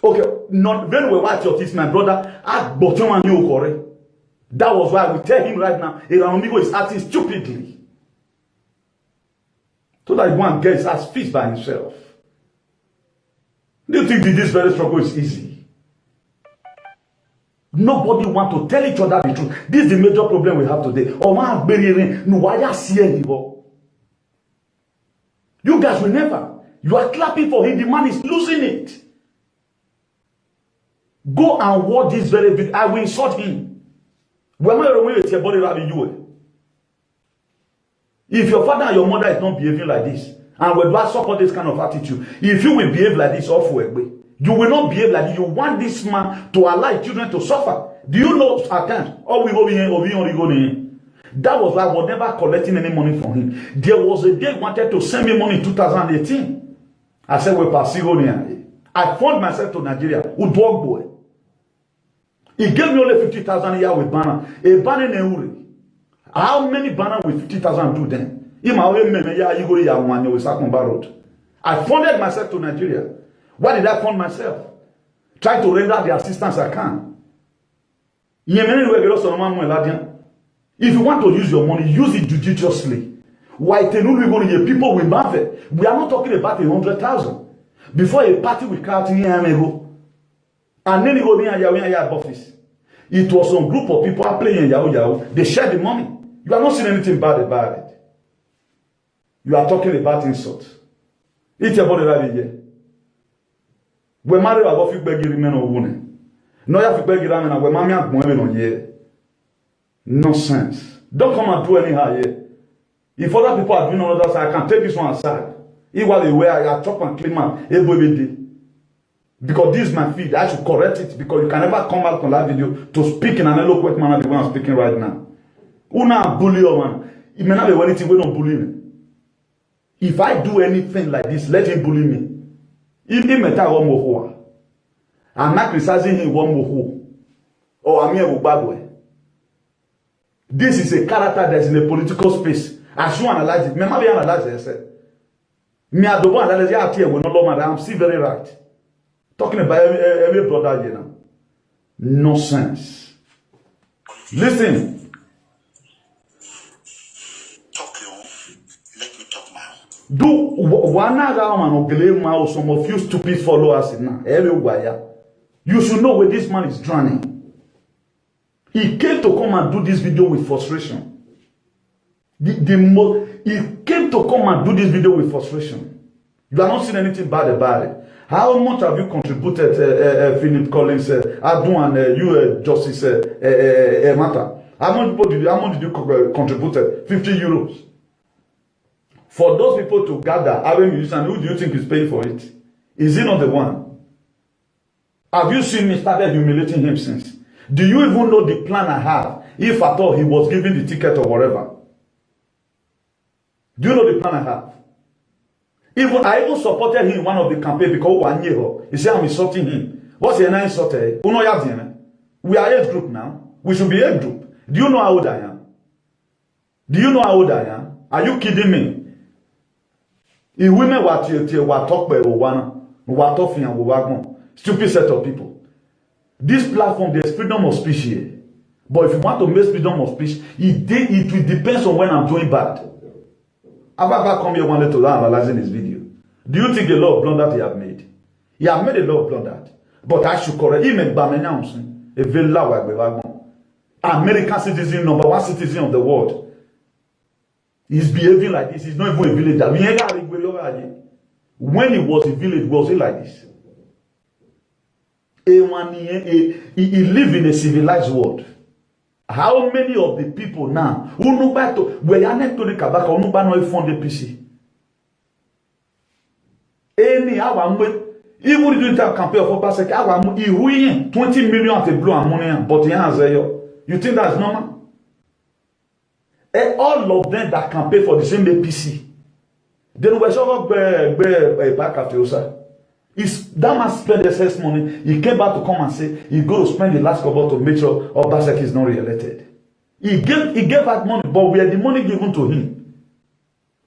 Okay, not when we watch your this, my brother. That was why we tell him right now, Amigo is acting stupidly. So that he won't get his ass fixed by himself. Do you think that this very struggle is easy? Nobody want to tell each other the truth. This is the major problem we have today. You guys will never. You are clapping for him. The man is losing it. Go and watch this very video. I will insult him. If your father and your mother is not behaving like this, and we do support this kind of attitude, if you will behave like this, off way, You will not behave like this. You want this man to allow children to suffer. Do you know at times? Oh, we go in, that was why I was never collecting any money from him. There was a day he wanted to send me money in 2018. I said, we're passing. I found myself to Nigeria with dog boy. He gave me only 50,000 a year with banner. A banner in Uri. How many banner with 50,000 do then? I funded myself to Nigeria. Why did I fund myself? Try to render the assistance I can. If you want to use your money, use it judiciously. Why people will marvel. We are not talking about 100,000. Before a party will count in and then you go in your office. It was some group of people are playing Yahoo. They share the money. You are not saying anything bad about it. You are talking about insult. It's about the idea. We marry about you beg remain or woman. No, you have to beg ramen and we mammy and women on here. Nonsense. Don't come and do anyhow here. If other people are doing on other side, I can take this one aside. Equal the way I chop and clean man every day. Because this is my feed, I should correct it because you can never come out on that video to speak in an eloquent manner the way I'm speaking right now. Una bully your man. It may not be anything we don't bully me. If I do anything like this, let him bully me. I'm not criticizing him one more. Or I'm here with bad way. This is a character that's in a political space. I should analyze it. Maybe analyze it. Me I don't analyze it here. I'm still very right. Talking about every brother here now. Nonsense. Listen. Do one or some of you stupid followers now. You should know where this man is drowning. He came to come and do this video with frustration. He came to come and do this video with frustration. You are not seeing anything bad about it. How much have you contributed, Philip Collins, Adun, and you, Justice Mata? How much did you contribute? 50 euros. For those people to gather, having musicians, who do you think is paying for it? Is he not the one? Have you seen me started humiliating him since? Do you even know the plan I have? If at all he was given the ticket or whatever. Do you know the plan I have? I even supported him in one of the campaigns because 1 year he said I'm insulting him. What's the name insulted? We are age group now. We should be age group. Do you know how old I am? Do you know how old I am? Are you kidding me? If women were talk by one, stupid set of people. This platform, there's freedom of speech here. But if you want to make freedom of speech, it will depend on when I'm doing bad. I've ever come here one day to analyzing this video. Do you think a lot of blunder he have made? He have made a lot of blunder. But I should correct him. American citizen, number 1 citizen of the world. He's behaving like this. He's not even a villager. When he was a village, was he like this? He lived in a civilized world. How many of the people now who know back to where you are not to the Kabaka who know back no fund the PC? Any even if you have campaign for Pasek, he win 20 million at the blue and money, but he has you think that's normal? And all of them that campaign for the same APC, then we shall back after you. That man spent the excess money. He came back to come and say he's going to spend the last couple to make sure Obaseki is not re-elected. He gave that money, but we had the money given to him.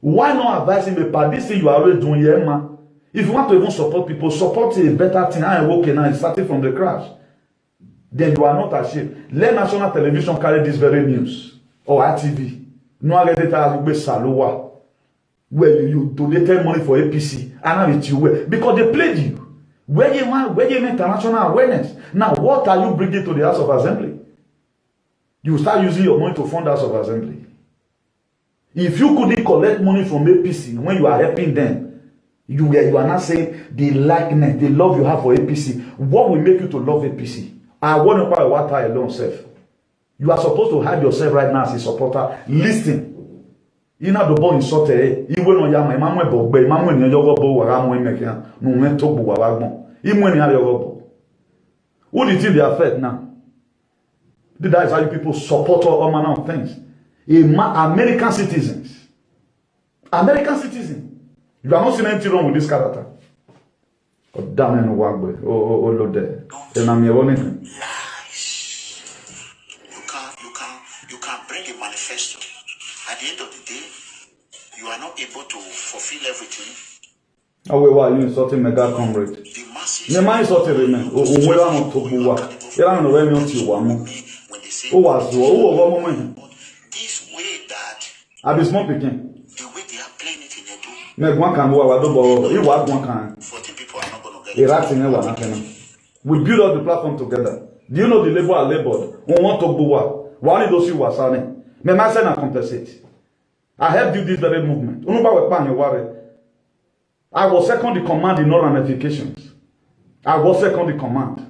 Why not advise him about this thing you are already doing here, man? If you want to even support people, support a better thing. I am okay now. It's starting from the crash. Then you are not ashamed. Let national television carry this very news or RTV. No other where you donated money for APC and now it's you because they played you. Where you international awareness. Now what are you bringing to the House of Assembly? You start using your money to fund the House of Assembly. If you couldn't collect money from APC when you are helping them, you are not saying the likeness, the love you have for APC. What will make you to love APC? I want to buy water alone self. You are supposed to hide yourself right now as a supporter. Listen. You know the boy insulted. He went on Yama, Mamma Bogbe, Mamma, and Yogo Bo, Ramo, and Mekan, no one talk about Wagmo. Even when you have your rubble. Who do you think they affect now? That is how you people support all manner of things. American citizens. American citizen. You are not seeing anything wrong with this character. Oh, damn it, oh, Lord, and I'm your only. You can bring a manifesto. At the end of the day, you are not able to fulfill everything. Oh, why are you insulting Mega Comrade? The masses. The man insulted me. Oh, where am I to go? Where am I to go? When they say, oh, was oh, moment. This way that I be small picking. the way they are playing it in Edo, Me one can go. I don't know. You what one can. 14 people are not going to get it. We build up the platform together. Do you know the labor are labored? We want to go. Why did those you was saying? Me man say na compensate. I helped you this very movement. I was second in command in all ramifications. I was second in command.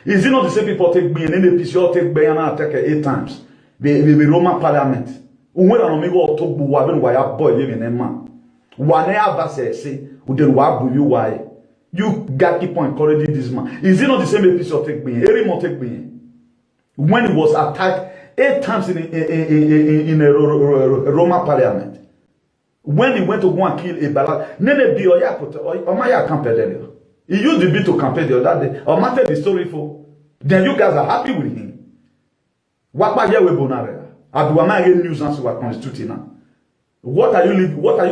Is it not the same people take me in any piece or take me and I take 8 times? The Roman Parliament. When I go to Buwaben, why I boy living in man. One ever say, then why you why? You got keep on encouraging this man. Is it not the same episode take me? Every month take me. When he was attacked 8 times in a Roman Parliament. When he went to go and kill a ballad, Nene be or Maya campaign. He used the bit to campaign the other day. Or matter the story for. Then you guys are happy with him. What about your webonare? Aduama again news answer what constituting now. What are you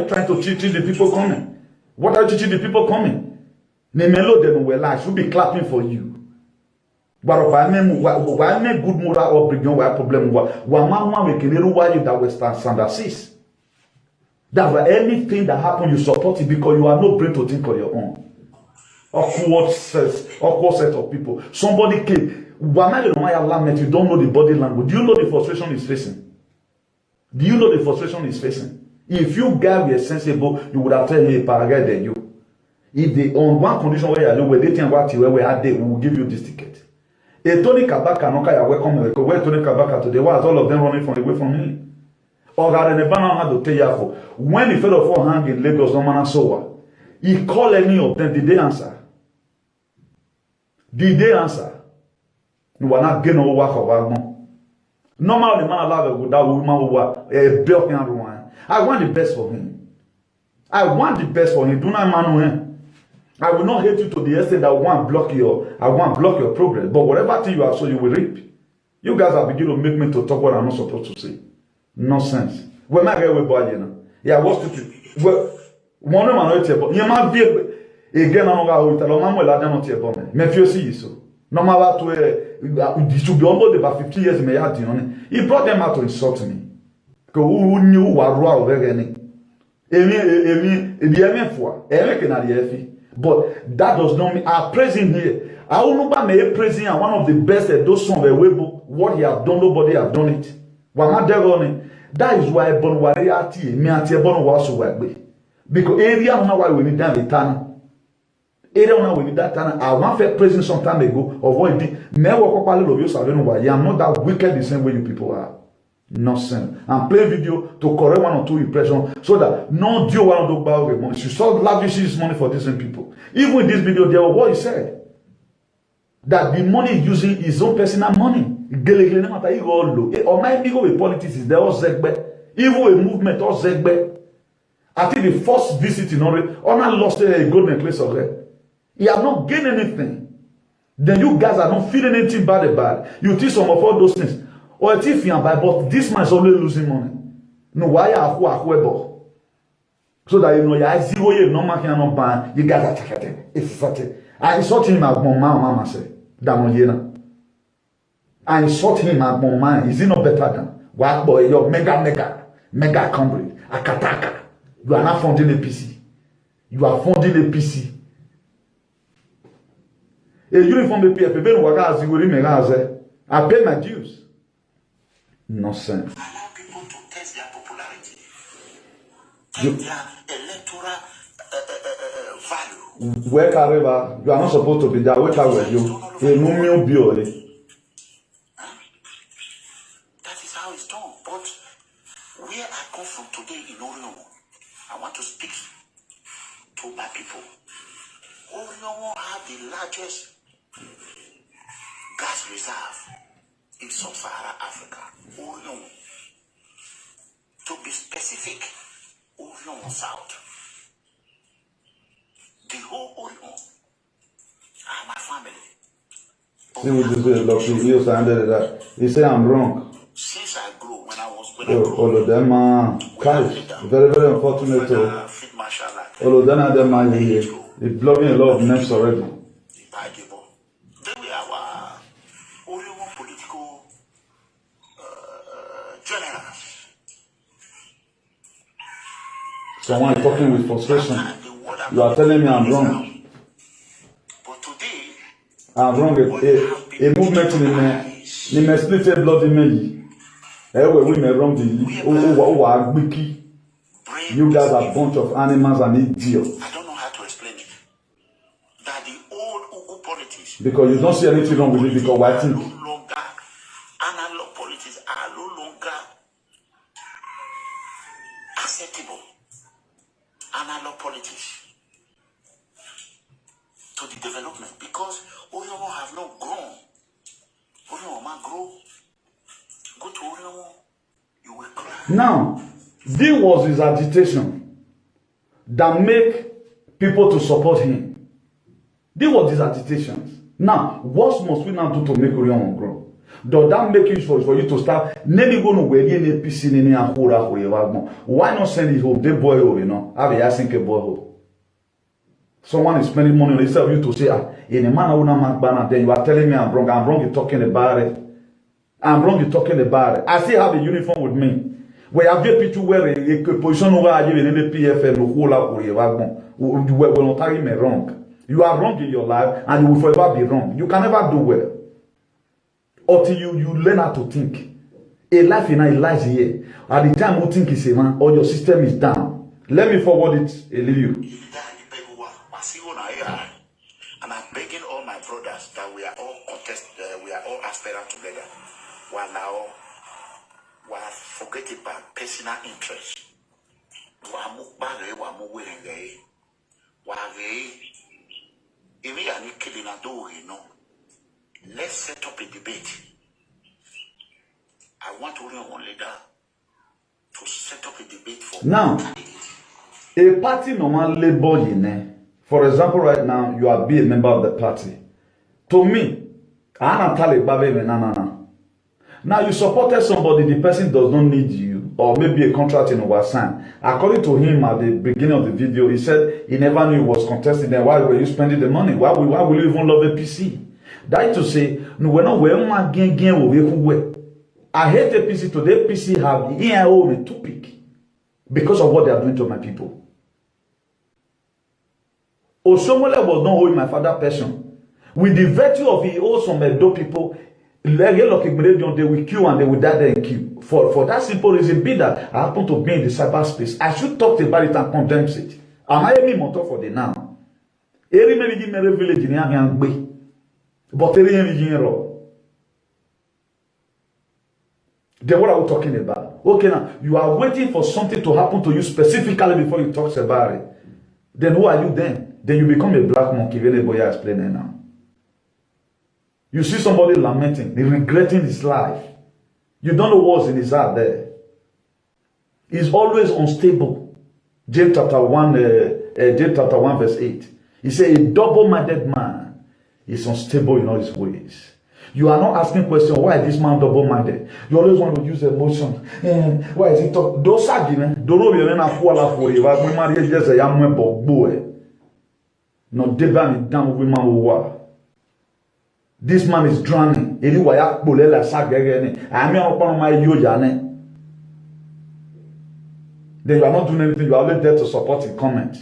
trying to teach the people coming? What are you teaching the people coming? Nemelo then well I should be clapping for you. But why good moral or bring your problem? Why mama we can why you that Western standard says. That anything that happens, you support it because you are not brain to think on your own. Awkward set of people. Somebody came. You don't know the body language. Do you know the frustration he's facing? Do you know the frustration he's facing? If you guys were sensible, you would have told me paragraph than you. If they on one condition where you are where they think what you where had they will give you this ticket. A Tony Kabaka no kaya welcome where Tony Kabaka today was all of them running from away from him. Or when the fellow for hang in Lagos, no man so he called any of them. Did they answer? Did they answer? You are not getting over for one. Normally, the man allowed with that woman who was built in Rwanda. I want the best for him. I want the best for him. Do not man him. I will not hate you to the extent that I want block your progress. But whatever thing you are, so you will reap. You guys are beginning to make me to talk what I'm not supposed to say. Nonsense. When my guy will buy you, yeah, what's to well, one man will tell you, man, again, I'm going to tell you, man, will not tell you, me feel see so. No matter to should be almost about 50 years, may have done it. He brought them out to insult me. Because who knew what raw over any? But that does not mean I'm praising here. I will not be praising one of the best at those songs. What he have done, nobody have done it. That is why Bonwari ati me ati Bon was so because area now why we need that return. Area now we need that turn. I want fair praising some time ago of what he did. Me work up a little bit, so I don't know why. I'm not that wicked the same way you people are. Nonsense. And play video to correct 1 or 2 impressions so that no deal one of those borrow money. You saw lavishing this money for different people. Even in this video, there was what he said. That the money using his own personal money. Or my ego with politics is there all zegbe. Even a movement all zegbe. I think the first visit in Norway, Honor lost a golden place already. He have not gained anything. Then you guys are not feeling anything bad. You think some of all those things. Or a thief and buy, but this man is always losing money. No, why are who so that you know ya zero year no man can not buy. You guys are checking. It's such a I saw him at mama say that I insult him at man. Is it not better than what boy? Your mega Comrade, Akataka. You are not funding a PC. You are funding a PC. A uniform PF, I pay my dues. Nonsense. Allow people to test their popularity and their electoral value. Where Careva, you are not supposed to be there. Where Careva, you. That is how it's done. But where I come from today in Orion, I want to speak to my people. Oriomo have the largest gas reserve in sub-Saharan Africa. Oriomo. To be specific, Oriomo South. The whole Oriomo are my family. See what you say, look, he also handed that. He said I'm wrong. Since I grew, when I grew, All of them are very, very unfortunate. All of them are they blocking a lot of names already. They were our Oriomo political generals. Someone talking with frustration. You are telling me I'm wrong. But today, I'm wrong. A movement in the split blood image. We may wrong the you guys are a bunch of animals and idiots. I don't know how to explain it. That the old Ugu politics. Because you don't see anything wrong with it because I think. No longer, analog politics are no longer acceptable. Analog politics to the development because Oriomo have not grown. Oriomo might grow. Go to Oriomo, you will cry. Now, this was his agitation that make people to support him. This was his agitation. Now, what must we now do to make Oriomo grow? Does that make it for you to start? Maybe go to where you need PC in why not send it home? They boy home, you know. Have a asking a boy home. Someone is spending money on itself. You to say, in a man who not banner, then you are telling me I'm wrong. I'm wrong. You're talking about it. I'm wrong. You're talking about it. I still have a uniform with me. Where have you people wear a position over you in the PFM who will not carry me wrong. You are wrong in your life, and you will forever be wrong. You can never do well. Until you learn how to think. A life in a lies here. At the time you think is a man or your system is down. Let me forward it a little. And I'm begging all my brothers that we are all we are all aspirant together. While now we are forgetting about personal interest. Let's set up a debate. I want Oriomo leader to set up a debate for now. A party normal labor, for example, right now you are being a member of the party. To me, now you supported somebody, the person does not need you, or maybe a contract in oversign. According to him at the beginning of the video, he said he never knew he was contesting. Then why were you spending the money? Why will you even love a PC? That is to say, no, we're not where I hate APC today. APC have the topic because of what they are doing to my people. Osomole was not owing my father person. With the virtue of he owes some Edo people, they will kill and they will die there and kill. For that simple reason, be that I happen to be in the cyberspace, I should talk about it and condemn it. Am I any motor for the now? Every village in Yang but then what are we talking about? Okay, now you are waiting for something to happen to you specifically before you talk about it. Then who are you then? Then you become a black monkey. Boya explaining now. You see somebody lamenting, regretting his life. You don't know what's in his heart there. He's always unstable. James chapter 1 verse 8. He said, a double-minded man is unstable in all his ways. You are not asking questions, why is this man double-minded? You always want to use emotion. Why is he talking? Those are the men. Don't know you're not for you. I'm married just a young boy. No, Deban down with my. This man is drowning. Then you are not doing anything. You are only there to support and comment.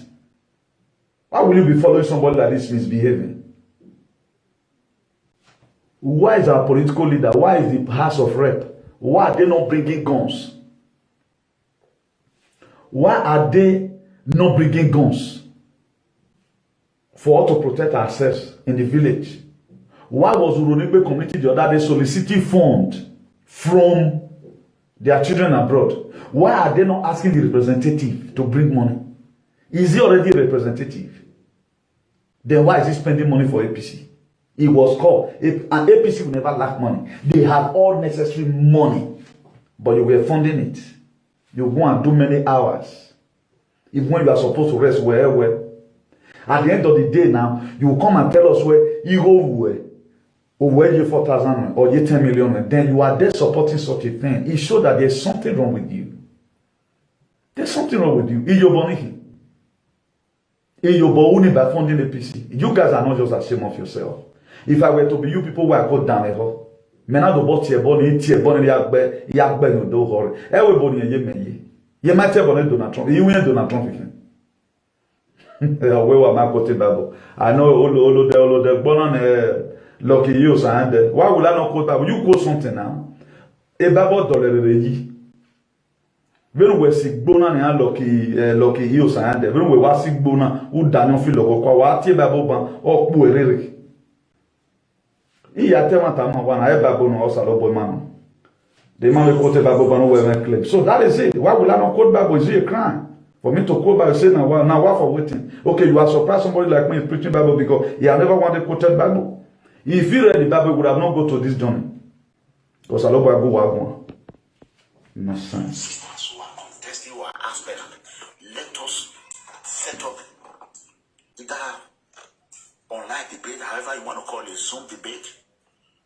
Why will you be following somebody like this misbehaving? Why is our political leader? Why is the House of Rep? Why are they not bringing guns? Why are they not bringing guns for us to protect ourselves in the village? Why was Uronibe community the other day soliciting funds from their children abroad? Why are they not asking the representative to bring money? Is he already a representative? Then why is he spending money for APC? He was called, and APC will never lack money. They have all necessary money, but you were funding it. You go and do many hours. Even when you are supposed to rest where. At the end of the day now, you will come and tell us where you go where you 4,000 or you 10 million, then you are there supporting such a thing. It shows that there's something wrong with you. There's something wrong with you. In your body by funding APC. You guys are not just ashamed of yourself. If I were to be you people who are cut down a hole, mena do bot your body, yagbe no do hore. Everybody in Yemen. You might have Donald Trump. You win Donald Trump. Where were my quoted Bible? I know all the bonan lucky use and why would I not quote Bible? You quote something now. A Bible dollar. When we see bona and lucky use and when we was sick bona, who Daniel Philo, what Bible ban or Puerric. He had Temata one, I have Bible no also man. The man will quote Bible ban over clip. So that is it. Why would I not quote Bible? Is it a crime? For me to quote Bible, say now what for waiting? Okay, you are surprised somebody like me is preaching Bible because he had never wanted quoted Bible. If he read the Bible, he would have not go to this journey. Because I love Bible one. No sense. Who are contesting our aspect, let us set up either online debate, however you want to call it, Zoom debate.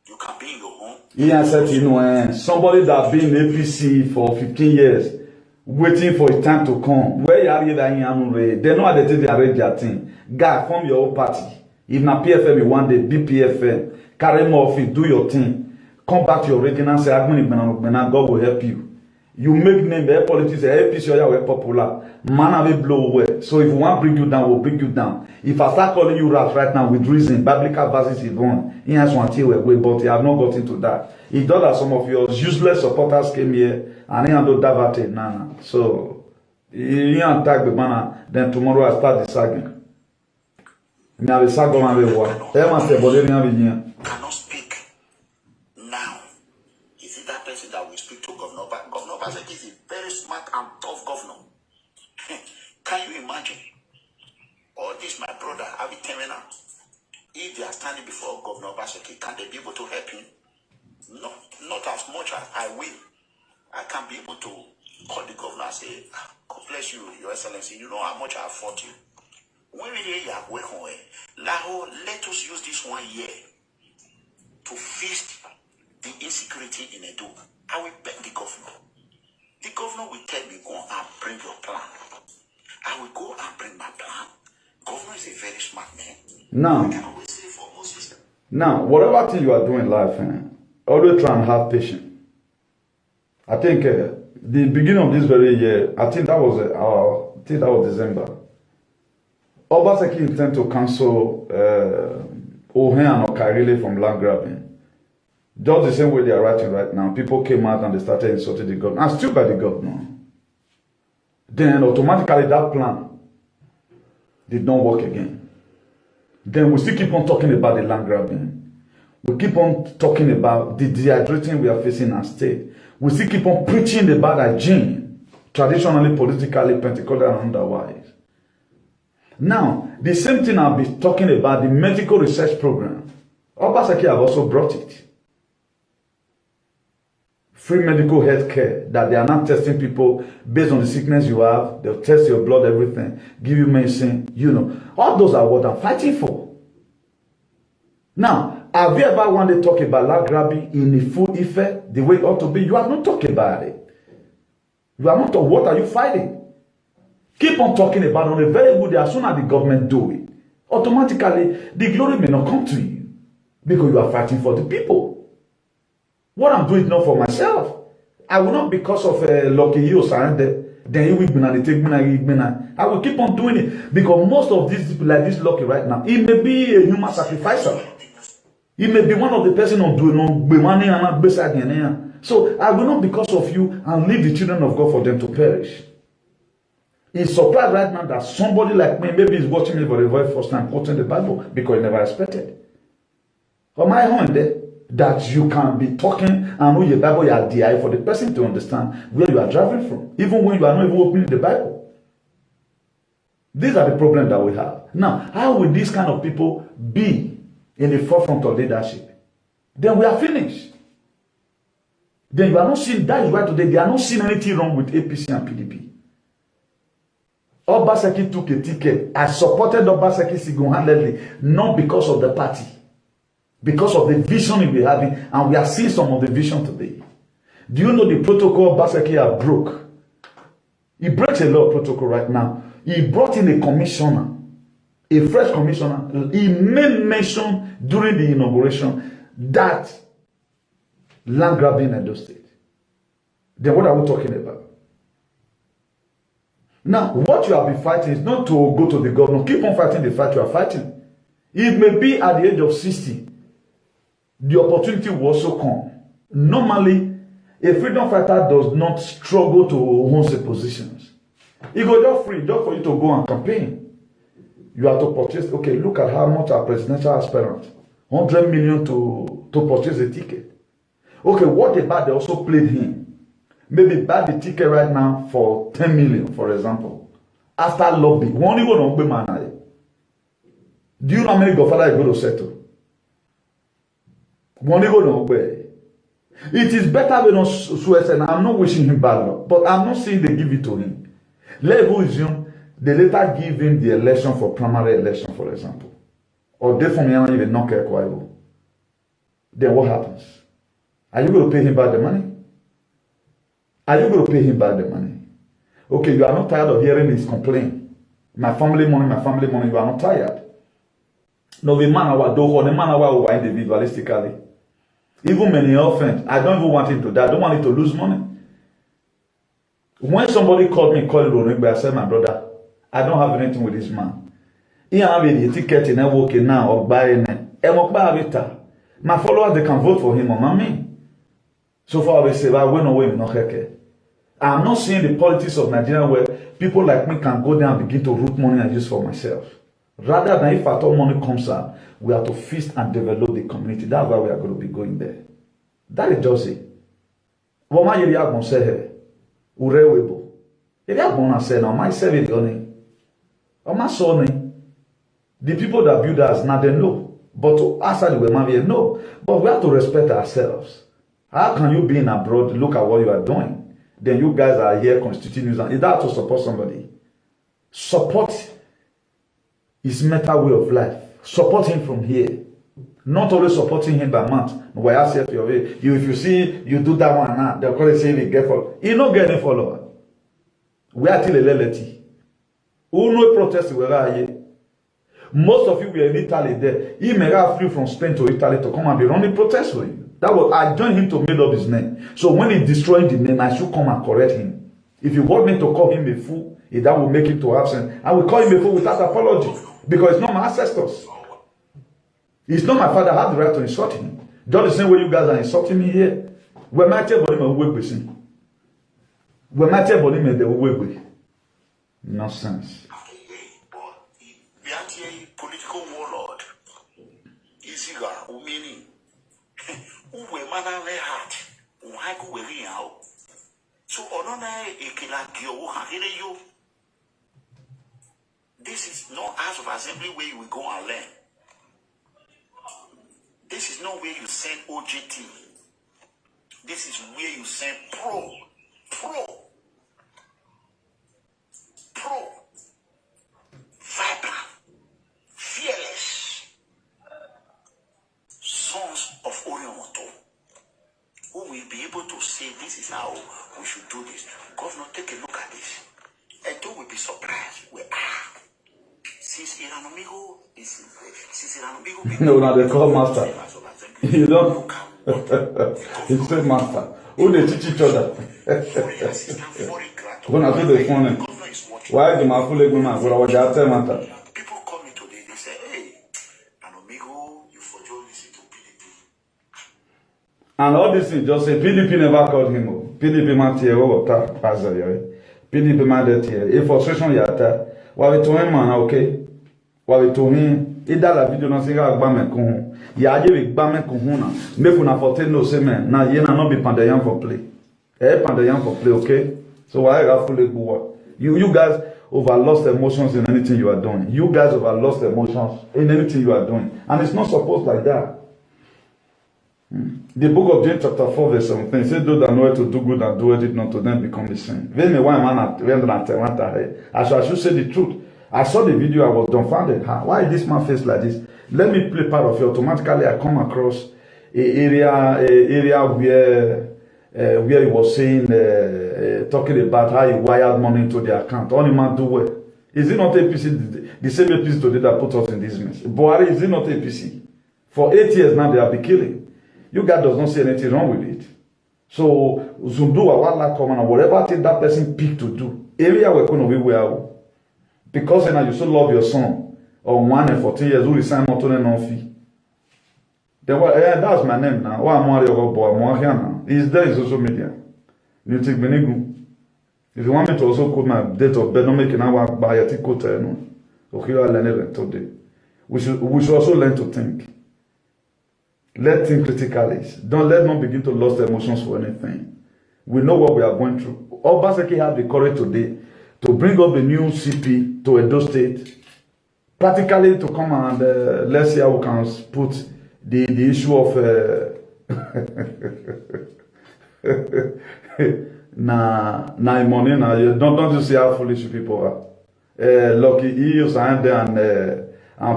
You can be in your home. He said, somebody that been in APC for 15 years. Waiting for a time to come. Where you are here, they know how they arrange their thing. Guy, form your own party. If na PFM you want the BPFM, carry more of it, do your thing. Come back to your region and say, God will help you. You make name the politics, the APC or popular. Man have a blow away. So if we want to bring you down, we'll bring you down. If I start calling you rats right now with reason, biblical verses is wrong. He has one till we but he have not got into that. He thought that some of your useless supporters came here and he handled that nana. So he attack the banner, then tomorrow I start the sagging. Now the sagging will work. Cannot speak now. Is it that person that will speak to Governor? But Governor Basek is a very smart and tough governor. Can you imagine? All this, my brother, I'll be telling now. If they are standing before Governor Basek, can they be able to help him? No, not as much as I will. I can't be able to call the governor and say, God bless you, Your Excellency. You know how much I fought you. When we have work on it, let us use this 1 year to fix the insecurity in Edo. I will beg the governor. The governor will tell me, go and bring your plan. I will go and bring my plan. Governor is a very smart man. Now, I can always say for Moses. Now, whatever thing you are doing in life, always try and have patience. I think the beginning of this very year, I think that was December. Obaseki intend to cancel Ohen and Okarile from land grabbing. Just the same way they are writing right now. People came out and they started insulting the governor. And still by the governor. Then automatically that plan did not work again. Then we still keep on talking about the land grabbing. We keep on talking about the dehydrating we are facing in our state. We still keep on preaching about hygiene, traditionally, politically, Pentecostal, and otherwise. Now, the same thing I'll be talking about, the medical research program. Obaseki have also brought it. Free medical health care, that they are not testing people based on the sickness you have. They'll test your blood, everything, give you medicine, you know. All those are what I'm fighting for. Now, have you ever wanted to talk about land grabbing in the full effect, the way it ought to be? You are not talking about it. You are not talking. What are you fighting? Keep on talking about it on a very good day. As soon as the government do it, automatically the glory may not come to you because you are fighting for the people. What I'm doing is not for myself. I will not because of lucky use and then he will be and take me. I will keep on doing it because most of these people like this lucky right now, it may be a human sacrificer. It may be one of the person on doing no beside the. So I will not because of you and leave the children of God for them to perish. It's surprised right now that somebody like me maybe is watching me for the very first time quoting the Bible because he never expected. On my own there, that you can be talking and know your Bible you are DI for the person to understand where you are driving from, even when you are not even opening the Bible. These are the problems that we have. Now, how will these kind of people be in the forefront of leadership? Then we are finished. Then you are not seeing, that is why today they are not seeing anything wrong with APC and PDP. Obaseki took a ticket. I supported Obaseki single-handedly, not because of the party, because of the vision we're having, and we are seeing some of the vision today. Do you know the protocol Obaseki have broke? He breaks a lot of protocol right now. He brought in a commissioner, a fresh commissioner. He made mention during the inauguration that land grabbing in Edo State. Then what are we talking about? Now, what you have been fighting is not to go to the governor. Keep on fighting the fight you are fighting. It may be at the age of 60. The opportunity will also come. Normally, a freedom fighter does not struggle to own the positions. He go just free, just for you to go and campaign. You have to purchase. Okay, look at how much our presidential aspirant, 100 million to purchase a ticket. Okay, what about they also played him? Maybe buy the ticket right now for 10 million, for example. After lobby, one even on man. Do you know how many godfather you go to settle? One even on where. It is better we don't sweat, and I'm not wishing him bad luck, but I'm not saying they give it to him. Let go assume they later give him the election for primary election, for example. Or they from here even not care quite. Then what happens? Are you going to pay him back the money? Are you going to pay him back the money? Okay, you are not tired of hearing his complaint. My family money, you are not tired. No, the man our dog, the man our individualistically. Even many offense, I don't even want him to die. I don't want him to lose money. When somebody called me, I said, my brother, I don't have anything with this man. He have a ticket in a walking now or buying it. My followers, they can vote for him or not me. So far, we say, well, no way, not okay. I'm not seeing the politics of Nigeria where people like me can go there and begin to root money and use for myself. Rather than if at all money comes out, we have to feast and develop the community. That's why we are going to be going there. That is just it. What my area going to say here? Urewebo. Area going to say now, my serving the only. Or my son. The people that build us now they know. But to us, we might no. But we have to respect ourselves. How can you be in abroad, look at what you are doing? Then you guys are here constituting news. Is that to support somebody? Support his mental way of life. Support him from here. Not always supporting him by month. Why I say your way. If you see you do that one now, they're going to say you get follow. You not get any follower. We are till a leleti. Who no protest we are here. Most of you were in Italy there. He may have flew from Spain to Italy to come and be running protests for you. That was, I joined him to make up his name. So when he destroyed the name, I should come and correct him. If you want me to call him a fool, if that will make him to absent, I will call him a fool without apology. Because it's not my ancestors. It's not my father. I have the right to insult him. Just the same way you guys are insulting me here. When my table him away with him. When my table him the away with. Nonsense. Political warlord. Easy guy, meaning. Uwe mana le heart, uhaku weli yao. So onona ekela gyo uhakile yo. This is not House of Assembly where you will go and learn. This is not where you send OJT. This is where you send pro, vibrant, fearless sons of Oriomoto, who will be able to say this is how we should do this. Governor, take a look at this. And don't we be surprised? Since Iranomigo is no, now they call master. You don't. He said master. Who they teach each other? When I do the phone, why do my full woman? What I was matter? People call me today, they say, hey, Iranomigo, you forgot listen to PDP. And all this is just say PDP never called him. PDP man tier over PDP man that tier. A frustration yata. Why we told him man okay? Why we told him? He did a video na say ga gba me kun. Ya je we gba me kun na. Make una for no say man. Na ye na not be pandayan for play. Pandayan for play, okay? So why ga full go? You guys, over lost emotions in anything you are doing. You guys over lost emotions in anything you are doing. And it's not supposed like that. The book of James chapter 4 verse 17 says, those that know how to do good and do it not to them become the sin. I should say the truth. I saw the video, I was dumbfounded. Why is this man face like this? Let me play part of it. Automatically I come across a area where he was saying, talking about how he wired money into the account. Only man do well. Is it not APC, the same APC today that put us in this mess? Buhari, is it not APC? For 8 years now they have been killing. You guys does not see anything wrong with it. So, Zundu, whatever thing that person picked to do, area we're going to be well. Because now you so love your son, or 1 and 14 years, who is signed not on non-fee. Then, that's my name now. Why am I now? He's there in social media. You take Benigu. If you want me to also quote my date of birth, don't make it now by a ticket. Okay, I'll learn it today. We should also learn to think. Let's think critically. Let's not begin to lose emotions for anything. We know what we are going through. Obaseki had the courage today to bring up the new CP to Edo State, practically to come and let's see how we can put the issue of money. Don't you see how foolish people are? Lucky Eels and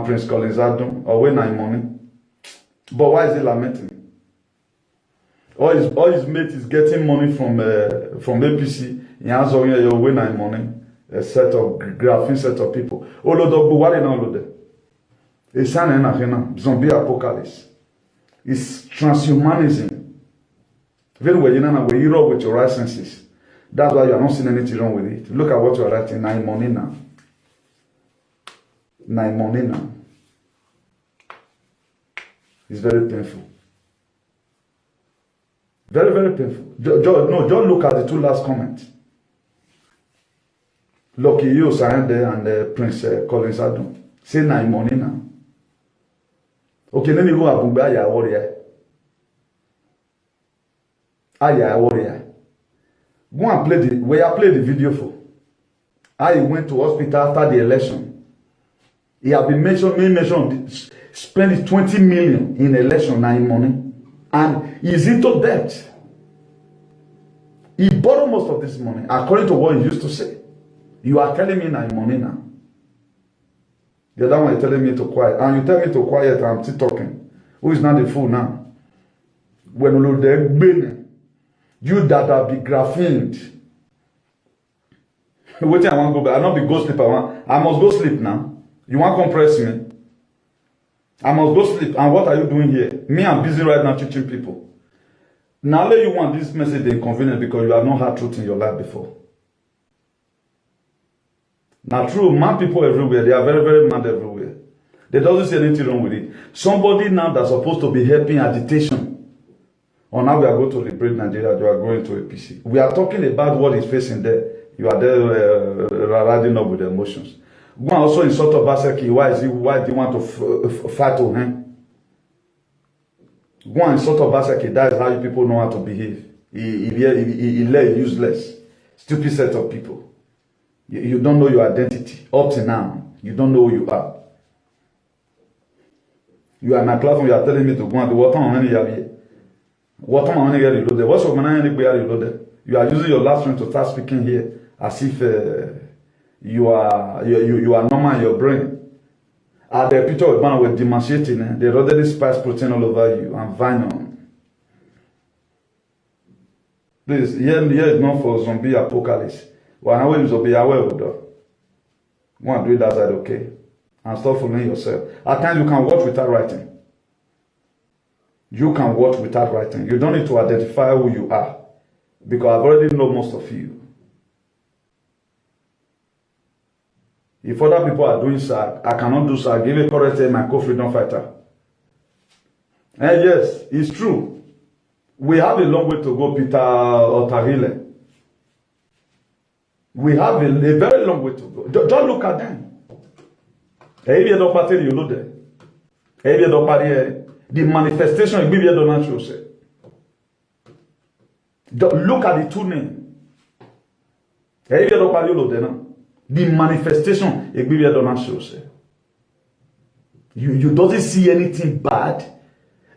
Prince Collins Adum, or when money. But why is he lamenting? All his mate is getting money from APC. He has only a way nine money, a set of graphing set of people. Olodo what in all of them? It's an zombie apocalypse. It's transhumanism. Very well, you know, when you roll with your right senses. That's why you are not seeing anything wrong with it. Look at what you are writing. Nine money now. Nine money now. It's very painful. Very, very painful. Just look at the two last comments. Lucky you, Sayande and Prince Collins Adum. Say nine money now. Okay, let me go up Aya warrior. Aya warrior. Go and play where I played the video for. I went to hospital after the election. He had been mentioned. Spend 20 million in election nine money, and he's into debt. He borrowed most of this money, according to what he used to say. You are telling me nine money now. The other one is telling me to quiet, and you tell me to quiet, and I'm still talking. Who is not the fool now? When you that are be graphened. Wait, I want to go back. I not be go sleep. I must go sleep now. You want to compress me? I must go sleep. And what are you doing here? Me, I'm busy right now teaching people. Now let you want this message inconvenient because you have not had truth in your life before. Now true, mad people everywhere, they are very, very mad everywhere. They doesn't see anything wrong with it. Somebody now that's supposed to be helping agitation. Or now we are going to liberate Nigeria, you are going to APC. We are talking about what is facing there. You are there riding up with the emotions. Go and also insult Obaseki. Why do you want to fight with him? Go and insult Obaseki. That is how you people know how to behave. He useless, stupid set of people. You don't know your identity. Up to now, you don't know who you are. You are in my classroom, you are telling me to go and do what on any what on any reloaded. What's your man reloaded? You are using your last one to start speaking here as if you are normal in your brain. At the picture of man with demonstrating, they already spice protein all over you and vinyl. Please, here is not for zombie apocalypse. Well, how will you be aware of that? Go and do it that side, okay? And stop fooling yourself. At times you can watch without writing. You can watch without writing. You don't need to identify who you are. Because I've already know most of you. If other people are doing SAG, I cannot do SAG. Give a correct name, my co-freedom fighter. And yes, it's true. We have a long way to go, Peter Otarile. We have a very long way to go. Don't look at them. The manifestation don't show. Look at the two names. The manifestation, a Bible don't show. You doesn't see anything bad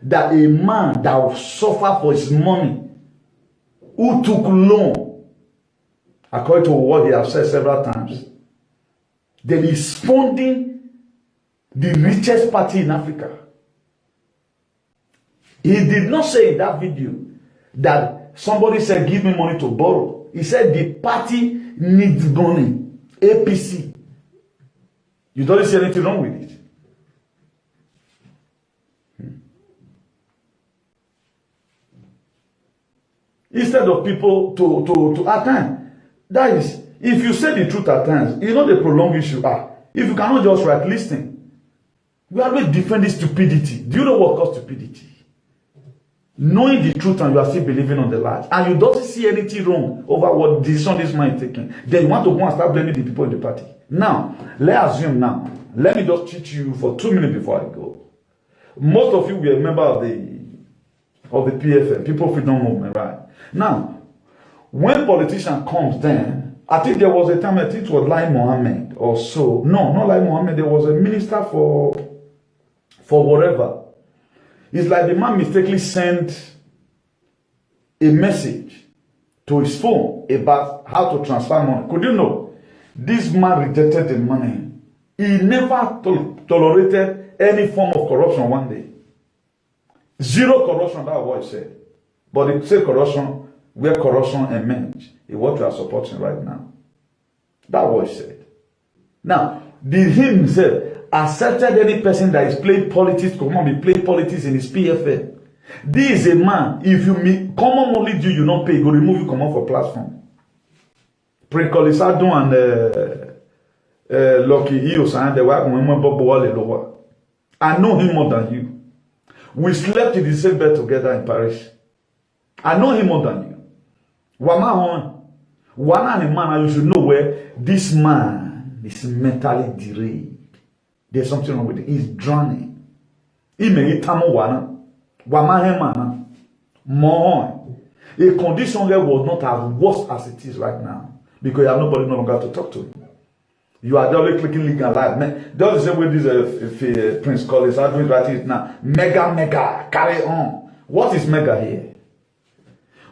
that a man that will suffer for his money, who took loan, according to what he has said several times, then he's funding the richest party in Africa. He did not say in that video that somebody said, give me money to borrow. He said the party needs money. APC. You don't see anything wrong with it. Instead of people to at times, that is, if you say the truth at times, you know the prolonged issue. If you cannot just write, listen. We always defend this stupidity. Do you know what causes stupidity? Knowing the truth and you are still believing on the lies, and you don't see anything wrong over what decision this man is taking, then you want to go and start blaming the people in the party. Now, let's assume now. Let me just teach you for 2 minutes before I go. Most of you were a member of the PFM, People Freedom Movement, right? Now, when politician comes, then I think there was a time, I think it was Lai Mohammed or so. No, not Lai Mohammed. There was a minister for whatever. It's like the man mistakenly sent a message to his phone about how to transfer money. Could you know? This man rejected the money. He never tolerated any form of corruption one day. Zero corruption, that's what he said. But he said corruption where corruption emerged is what we are supporting right now. That's what he said. Now, did he himself accepted any person that is playing politics, come on, be playing politics in his PFL? This is a man, if you meet common only due you not pay, he go remove you come on for platform. Precolisado and Lucky Eos and the way I know him more than you. We slept in the same bed together in Paris. I know him more than you. One man, you should know where this man is mentally derailed. There's something wrong with it. He's drowning. He may tamo wana. Wamahemana. More. A condition there was not as worse as it is right now. Because you have nobody no longer to talk to. You are only clicking link and live. Man, that's the same way this Prince Collins are doing right now. Mega, carry on. What is mega here?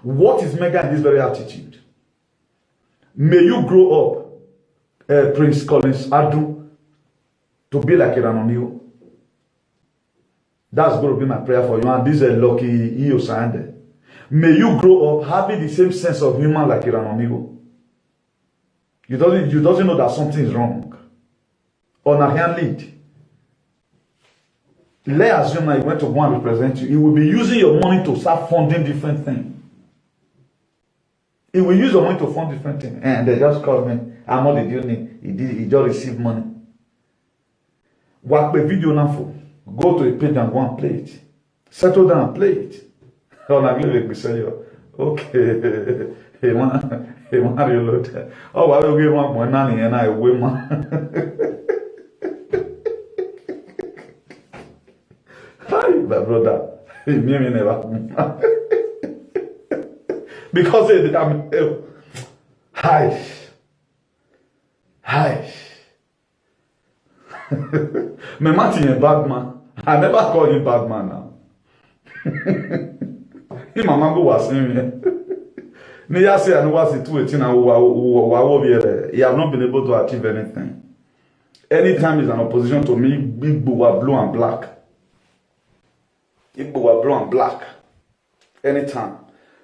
What is mega in this very attitude? May you grow up, Prince Collins Adu, to be like Iranonio. That's going to be my prayer for you. And this is lucky Iyo Sande. May you grow up having the same sense of humor like Iranonio. You doesn't know that something is wrong. On a hand lead. Let's assume that he went to go and represent you. He will be using your money to start funding different things. He will use your money to fund different things. And they just called me. I'm not the deal. He just received money. What the video now for? Go to a page and go and play it. Settle down and play it. Okay. Hey man, reload. Oh, I will give one more nanny and I will Hi, my brother. Me never. Because I'm hi. My Martin a bad man. I never call him bad man now. Him mama go was him. Neya say I know what's it 218 and he have not been able to achieve anything. Anytime he's an opposition to me, big blue and black. Big blue and black. Anytime.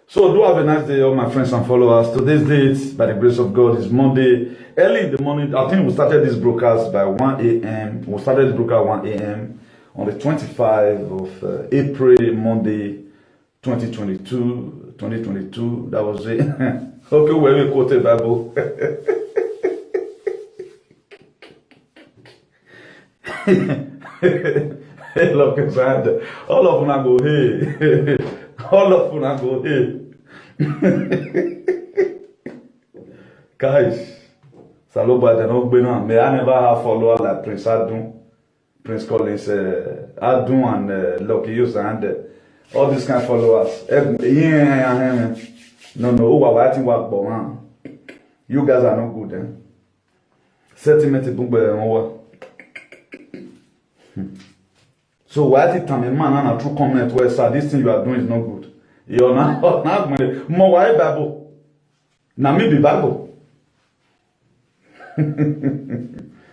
So do have a nice day, all my friends and followers. Today's date, by the grace of God, is Monday. Early in the morning, I think we started this broadcast by 1 a.m. We started this broadcast 1 a.m. on the 25th of April, Monday, 2022. That was it. Okay, where we quoted Bible. Hey, look, all of them go hey. All of them go hey. Guys, Saloba, they don't be now. May I never have followers like Prince Adun, Prince Collins, Adun, and Lucky Yus, and all these kind of followers. No, who are writing work, but man, you guys are not good, eh? Settlement so why did time man and a true comment where sir this thing you are doing is not good. You're not more why Bible. Now me be Bible.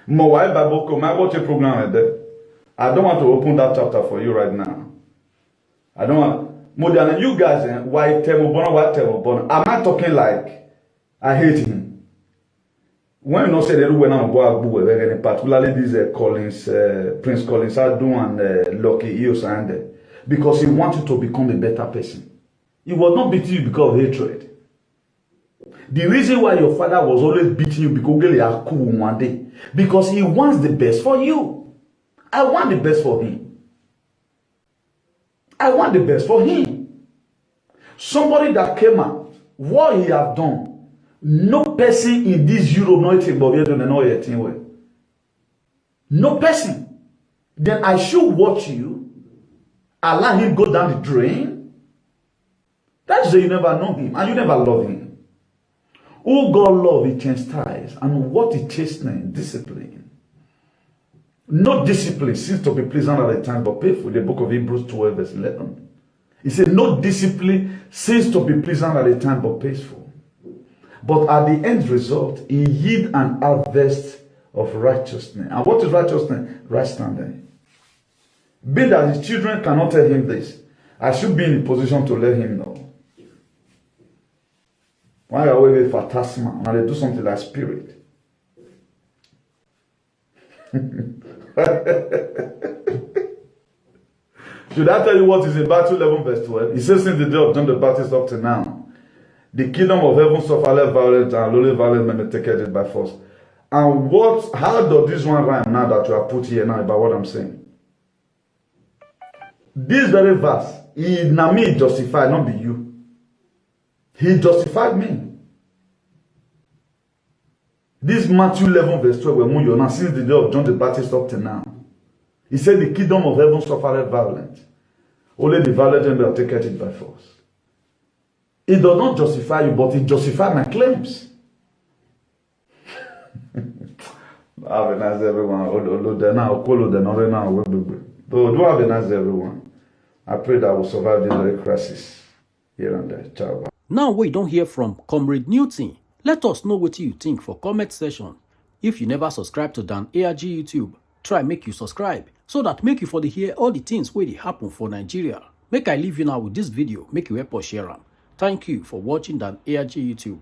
More why Bible come I watch a program like that. I don't want to open that chapter for you right now. I don't want more than you guys why tell am I talking like I hate him? When you not say that when I'm going particularly these Collins, Prince Collins, Adu and Lucky Eos and because he wants you to become a better person. He was not beating you because of hatred. The reason why your father was always beating you because he are cool one day, because he wants the best for you. I want the best for him. I want the best for him. Somebody that came out, what he have done. No person in this Europe know anything about it, know anything well. No person. Then I should watch you, allow him go down the drain. That's why you never know him and you never love him. Who God love, he chastise, and what he chastening? Discipline. No discipline seems to be pleasant at the time, but painful. The book of Hebrews 12, verse 11. He said, no discipline seems to be pleasant at the time, but painful. But at the end result, he yield an harvest of righteousness. And what is righteousness? Right standing. Be that his children cannot tell him this, I should be in a position to let him know. Why are we with phantasma? Now they do something like spirit. Should I tell you what is in Matthew 11 verse 12? It says since the day of John the Baptist up to now, the kingdom of heaven suffereth violence, and only violence men may take it by force. And how does this one rhyme now that you have put here now about what I'm saying? This very verse, now me justified, not be you. He justified me. This Matthew 11 verse 12, where you now since the day of John the Baptist up to now. He said the kingdom of heaven suffereth violence. Only the violent men will take it by force. It does not justify you, but it justifies my claims. Have a nice everyone. Do have a nice everyone. I pray that I will survive this very crisis here and there. Ciao. Now we don't hear from Comrade Newton. Let us know what you think for comment section. If you never subscribe to Dan ARG YouTube, try make you subscribe so that make you for the hear all the things where they happen for Nigeria. Make I leave you now with this video, make you help us share them. Thank you for watching Dan ARG YouTube.